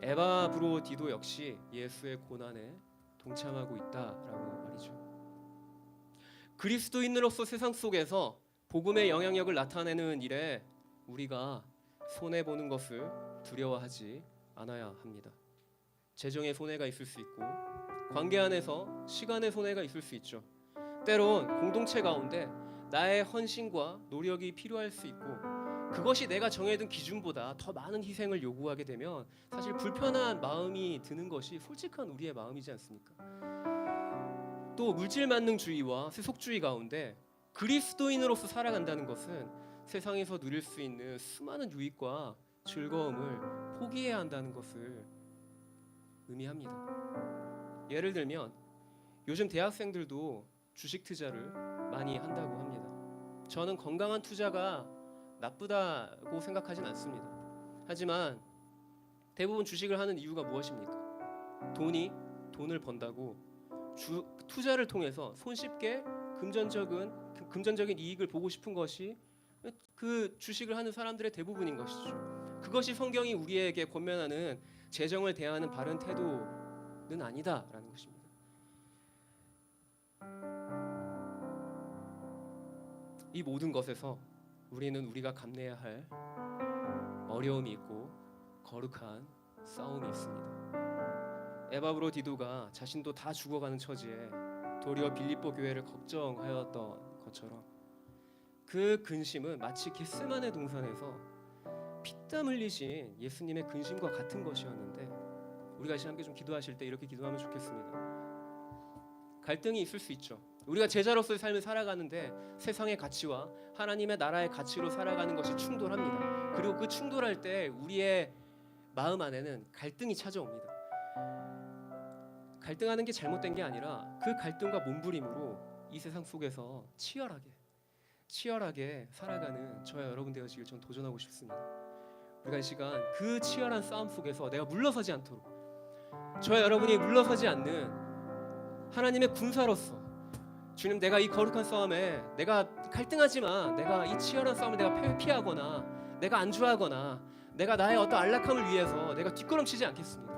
에바브로디도 역시 예수의 고난에 동참하고 있다라고 말이죠. 그리스도인으로서 세상 속에서 복음의 영향력을 나타내는 일에 우리가 손해보는 것을 두려워하지 않아야 합니다. 재정의 손해가 있을 수 있고 관계 안에서 시간의 손해가 있을 수 있죠. 때론 공동체 가운데 나의 헌신과 노력이 필요할 수 있고 그것이 내가 정해둔 기준보다 더 많은 희생을 요구하게 되면 사실 불편한 마음이 드는 것이 솔직한 우리의 마음이지 않습니까? 또 물질만능주의와 세속주의 가운데 그리스도인으로서 살아간다는 것은 세상에서 누릴 수 있는 수많은 유익과 즐거움을 포기해야 한다는 것을 의미합니다. 예를 들면 요즘 대학생들도 주식 투자를 많이 한다고 합니다. 저는 건강한 투자가 나쁘다고 생각하진 않습니다. 하지만 대부분 주식을 하는 이유가 무엇입니까? 돈을 번다고 투자를 통해서 손쉽게 금전적인 이익을 보고 싶은 것이 그 주식을 하는 사람들의 대부분인 것이죠. 그것이 성경이 우리에게 권면하는 재정을 대하는 바른 태도는 아니다라는 것입니다. 이 모든 것에서 우리는 우리가 감내해야 할 어려움이 있고 거룩한 싸움이 있습니다. 에바브로디도가 자신도 다 죽어가는 처지에 도리어 빌립보 교회를 걱정하였던 것처럼 그 근심은 마치 겟세마네 동산에서 피땀 흘리신 예수님의 근심과 같은 것이었는데 우리가 다시 함께 좀 기도하실 때 이렇게 기도하면 좋겠습니다. 갈등이 있을 수 있죠. 우리가 제자로서의 삶을 살아가는데 세상의 가치와 하나님의 나라의 가치로 살아가는 것이 충돌합니다. 그리고 그 충돌할 때 우리의 마음 안에는 갈등이 찾아옵니다. 갈등하는 게 잘못된 게 아니라 그 갈등과 몸부림으로 이 세상 속에서 치열하게 살아가는 저와 여러분 되어지길 전 도전하고 싶습니다. 우리가 이 시간 그 치열한 싸움 속에서 내가 물러서지 않도록 저와 여러분이 물러서지 않는 하나님의 군사로서 주님, 내가 이 거룩한 싸움에 내가 갈등하지만 내가 이 치열한 싸움을 내가 피하거나 내가 안주하거나 내가 나의 어떤 안락함을 위해서 내가 뒷걸음치지 않겠습니다.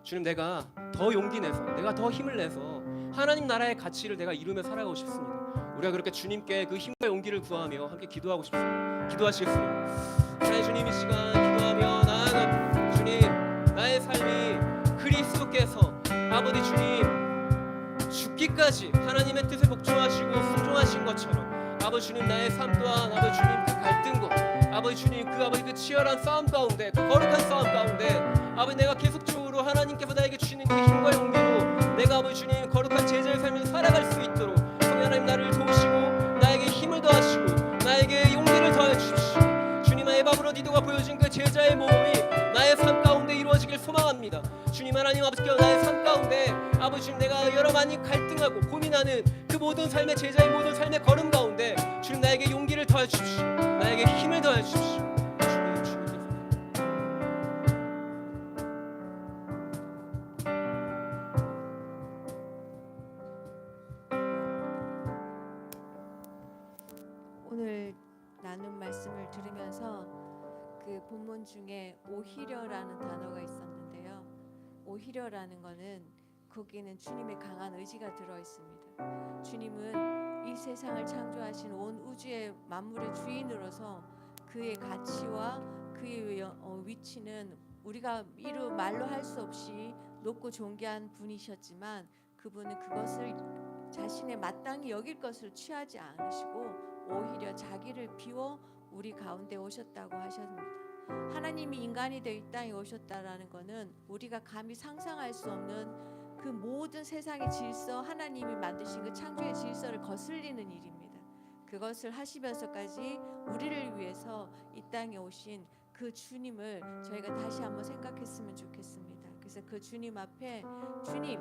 주님, 내가 더 용기 내서 내가 더 힘을 내서 하나님 나라의 가치를 내가 이루며 살아가고 싶습니다. 우리가 그렇게 주님께 그 힘과 용기를 구하며 함께 기도하고 싶습니다. 기도하시겠습니다. 하나님 주님, 이 시간 기도하며 나아가 주님, 나의 삶이 그리스도께서 아버지 주님 죽기까지 하나님의 뜻에 복종하시고 순종하신 것처럼 아버지 주님, 나의 삶 또한 아버지 주님 그 갈등과 아버지 주님 그 치열한 싸움 가운데 그 거룩한 싸움 가운데 아버지 내가 계속적으로 하나님께서 나에게 주시는 그 힘과 용기로 내가 아버지 주님 거룩한 제자의 삶을 살아갈 수 있도록 성령 하나님 나를 도우시고 나에게 힘을 더하시고 나에게 용기를 더해 주십시오. 주님 에바브로디도가 보여준 그 제자의 모험이 나의 삶 가운데 이루어지길 소망합니다. 주님 하나님 아버지께서 나의 삶 가운데 아버지 주님 내가 여러 많이 갈등하고 고민하는 그 모든 삶의 제자의 모든 삶의 걸음 가운데 주님 나에게 용기를 더해 주십시오. 나에게 힘을 더해 주십시오. 주님 오늘 나눈 말씀을 들으면서 그 본문 중에 오히려라는 단어가 있었는데요. 오히려라는 거는 거기에는 주님의 강한 의지가 들어 있습니다. 주님은 이 세상을 창조하신 온 우주의 만물의 주인으로서 그의 가치와 그의 위치는 우리가 이루 말로 할 수 없이 높고 존귀한 분이셨지만 그분은 그것을 자신의 마땅히 여길 것을 취하지 않으시고 오히려 자기를 비워 우리 가운데 오셨다고 하셨습니다. 하나님이 인간이 되어 이 땅에 오셨다라는 것은 우리가 감히 상상할 수 없는 그 모든 세상의 질서, 하나님이 만드신 그 창조의 질서를 거슬리는 일입니다. 그것을 하시면서까지 우리를 위해서 이 땅에 오신 그 주님을 저희가 다시 한번 생각했으면 좋겠습니다. 그래서 그 주님 앞에 주님,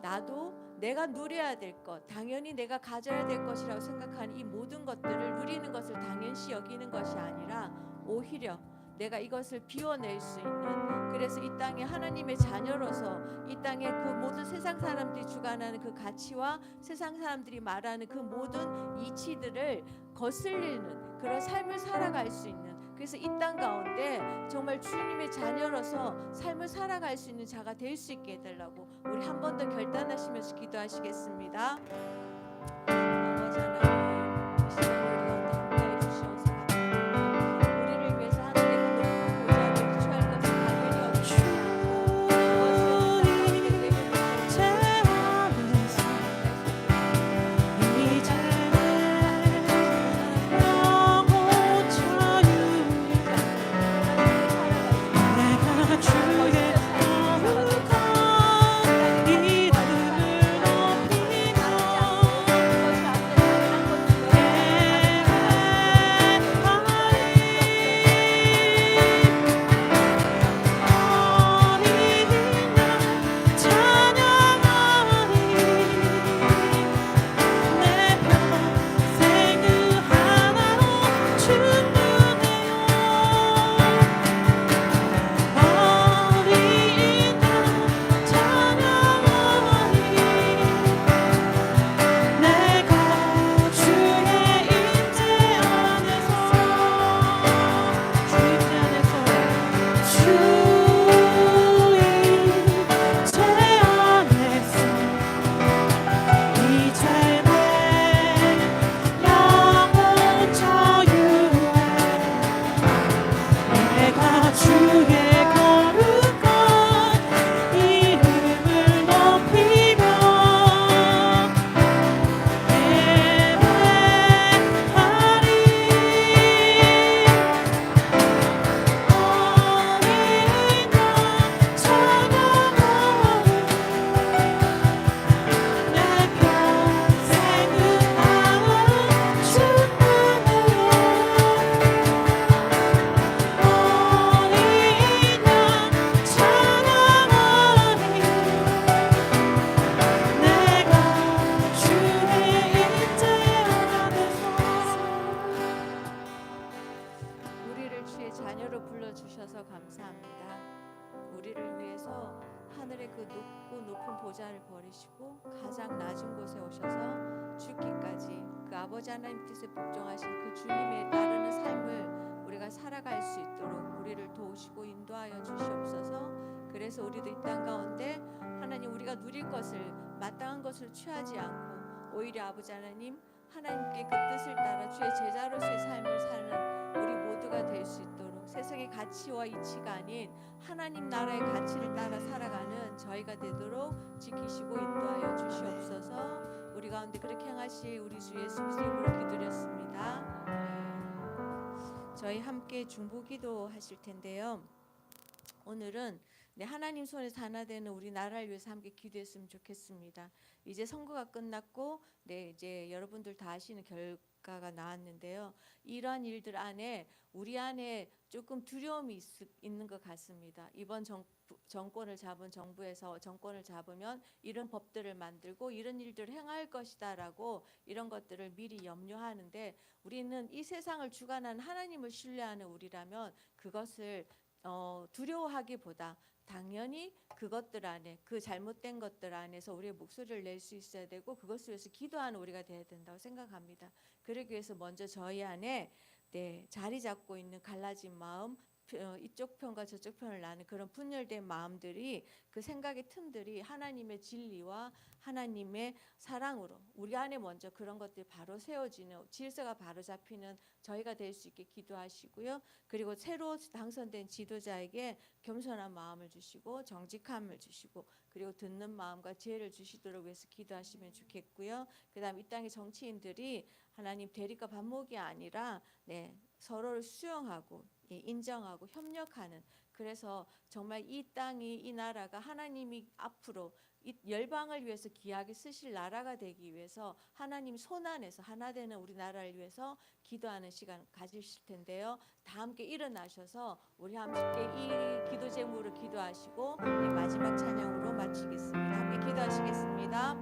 나도 내가 누려야 될 것, 당연히 내가 가져야 될 것이라고 생각하는 이 모든 것들을 누리는 것을 당연시 여기는 것이 아니라 오히려 내가 이것을 비워낼 수 있는, 그래서 이 땅에 하나님의 자녀로서 이 땅에 그 모든 세상 사람들이 주관하는 그 가치와 세상 사람들이 말하는 그 모든 이치들을 거슬리는 그런 삶을 살아갈 수 있는, 그래서 이 땅 가운데 정말 주님의 자녀로서 삶을 살아갈 수 있는 자가 될 수 있게 해달라고 우리 한 번 더 결단하시면서 기도하시겠습니다. 아버지 하나님, 이 시간에 우리 가운데 함께해 주시옵소서. 감사합니다. 우리를 위해서 하늘의 그 높은 보좌를 취할 것을 당연히 여기시고 그것을 이 땅 가운데 우리를 위해서 하늘의 그 높은 보좌를 버리시고 가장 낮은 곳에 오셔서 죽기까지 그 아버지 하나님 뜻에 복종하신 그 주님의 따르는 삶을 우리가 살아갈 수 있도록 우리를 도우시고 인도하여 주시옵소서. 그래서 우리도 이 땅 가운데 하나님 우리가 누릴 것을 마땅한 것을 취하지 않고 오히려 아버지 하나님께 그 뜻을 따라 주의 제자로서의 삶을 사는 우리 모두가 될 수 있도록 세상의 가치와 이치가 아닌 하나님 나라의 가치를 따라 살아가는 저희가 되도록 지키시고 인도하여 주시옵소서. 우리 가운데 그렇게 행하실 우리 주 예수 그리스도의 이름으로 기도드렸습니다. 저희 함께 중보기도 하실 텐데요. 오늘은 네, 하나님 손에서 하나 되는 우리 나라를 위해서 함께 기도했으면 좋겠습니다. 이제 선거가 끝났고 네, 이제 여러분들 다 아시는 결과가 나왔는데요. 이러한 일들 안에 우리 안에 조금 두려움이 있는 것 같습니다. 이번 정권을 잡은 정부에서 정권을 잡으면 이런 법들을 만들고 이런 일들을 행할 것이다라고 이런 것들을 미리 염려하는데, 우리는 이 세상을 주관하는 하나님을 신뢰하는 우리라면 그것을 두려워하기보다 당연히 그것들 안에, 그 잘못된 것들 안에서 우리의 목소리를 낼 수 있어야 되고 그것을 위해서 기도하는 우리가 되어야 된다고 생각합니다. 그러기 위해서 먼저 저희 안에 네, 자리 잡고 있는 갈라진 마음, 이쪽 편과 저쪽 편을 나는 그런 분열된 마음들이, 그 생각의 틈들이 하나님의 진리와 하나님의 사랑으로 우리 안에 먼저 그런 것들이 바로 세워지는, 질서가 바로 잡히는 저희가 될 수 있게 기도하시고요. 그리고 새로 당선된 지도자에게 겸손한 마음을 주시고 정직함을 주시고 그리고 듣는 마음과 지혜를 주시도록 위해서 기도하시면 좋겠고요. 그다음 이 땅의 정치인들이 하나님 대립과 반목이 아니라 네, 서로를 수용하고 인정하고 협력하는, 그래서 정말 이 땅이, 이 나라가 하나님이 앞으로 이 열방을 위해서 귀하게 쓰실 나라가 되기 위해서 하나님 손 안에서 하나 되는 우리 나라를 위해서 기도하는 시간 가지실 텐데요. 다 함께 일어나셔서 우리 함께 이 기도 제목으로 기도하시고 마지막 찬양으로 마치겠습니다. 함께 기도하시겠습니다.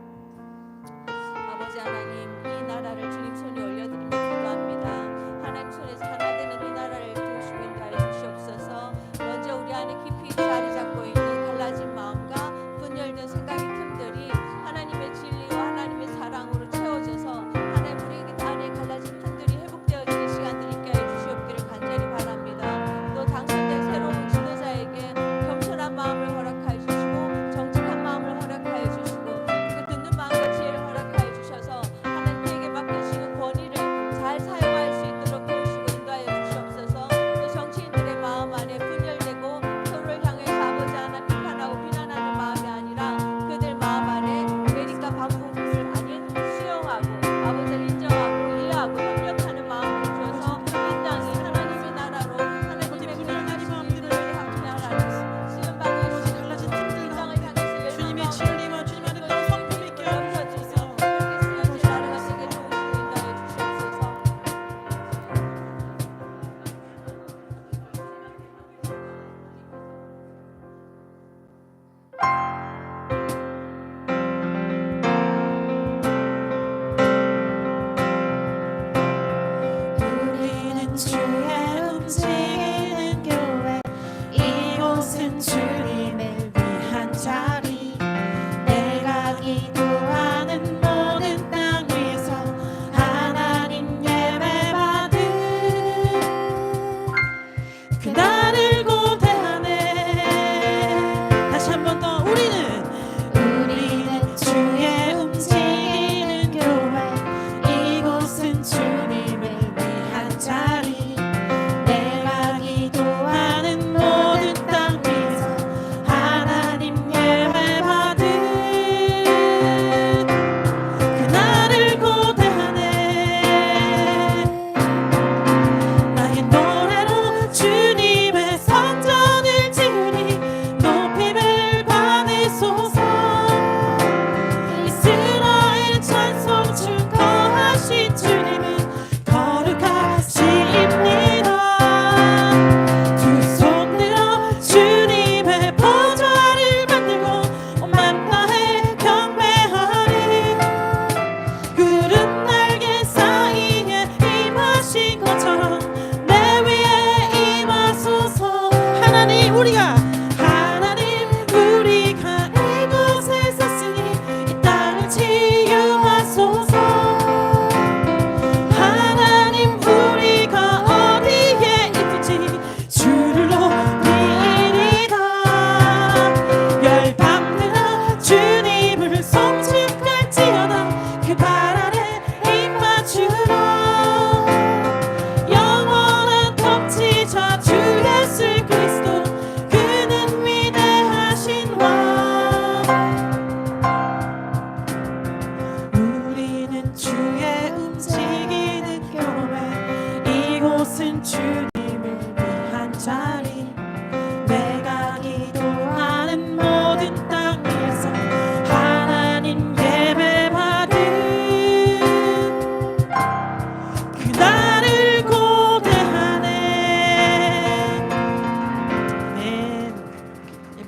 아버지 하나님, 이 나라를 주님 손에 올려드리며 기도합니다. 하나님 손에서 하나 되는 이 나라를 도우시고 인도하여 주시옵소서. 먼저 우리 안에 깊이 자리 잡고 있는 갈라진 마음과 분열된 생각의 틈들이 하나님의 진리와 하나님의 사랑으로 채워져서 하나님 우리 안에 갈라진 틈들이 회복되어지는 시간들이 있게 하여 주시옵기를 간절히 바랍니다. 또 당선된 새로운 지도자에게 겸손한 마음을 허락하여 주시고 정직한 마음을 허락하여 주시고 그 듣는 마음과 지혜를 허락하여 주셔서 하나님에게 맡겨주시는 권위를 잘 사용할 수 있도록 도우시고 인도하여 주시옵소서. 또 정치인들의 마음 안에 분열되고 서로를 향해서 아버지 하나 비판하고 비난하는 마음이 아니라 그들 마음 안에 대립과 반복을 아닌 수용하고 아버지를 인정하고 이해하고 협력하는 마음을 주셔서 이 땅이 하나님의 나라로 하나님의 그런 일들을 함께하라는 시간 받으시고 갈라진 틈들 이 땅을 향해서 주님의 진리와 주님 안에 또 성품이 있게 하여 주옵소서. 그렇게 쓰여진 나라가 되게 도우시고 인도하여 주시옵소서. 우리는 주의 움직이는 교회, 이곳은 주님을 위한 자리. 내가 기도하는 모든 땅 위에서 하나님 예배받은 그날을 고대하네. 다시 한 번 더 우리는 주의 움직이는 교회, 이곳은 주님을 위한 자리. 내가 기도하는 모든 땅 위에서 하나님 예배받은 그날을 고대하네. 나의 노래로 주님의 성전을 지으리. 높임을 받으소서. 이스라엘 찬송 증거하신 주님은 거룩하십니다. 두 손 들어 주님의 보좌를 만들고 온 만나에 경배하리. 구름 날개 사이에 임하신 것처럼 내 위에 임하소서. 하나님 우리가 이곳에 섰으니 이 땅을 치유하소서. 하나님 우리가 어디에 있든지 주를 높이리다. 열방들아 주님을 송축할지어다. 그 발 아래 입 맞추라. 영원한 통치자 주 예수 그리스도 그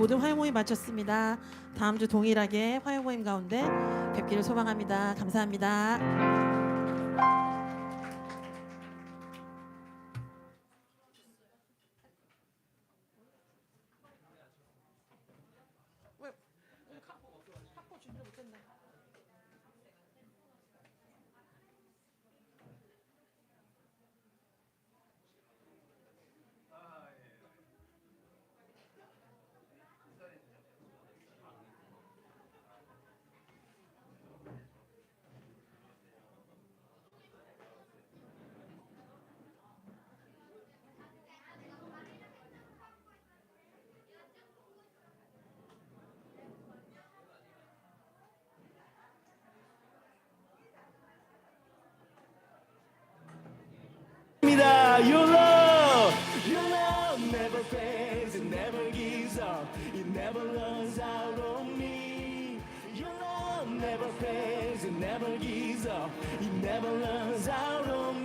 모든 화요 모임 마쳤습니다. 다음 주 동일하게 화요 모임 가운데 뵙기를 소망합니다. 감사합니다. Your love never fades, it never gives up, it never runs out on me. Your love never fades, it never gives up, it never runs out on me.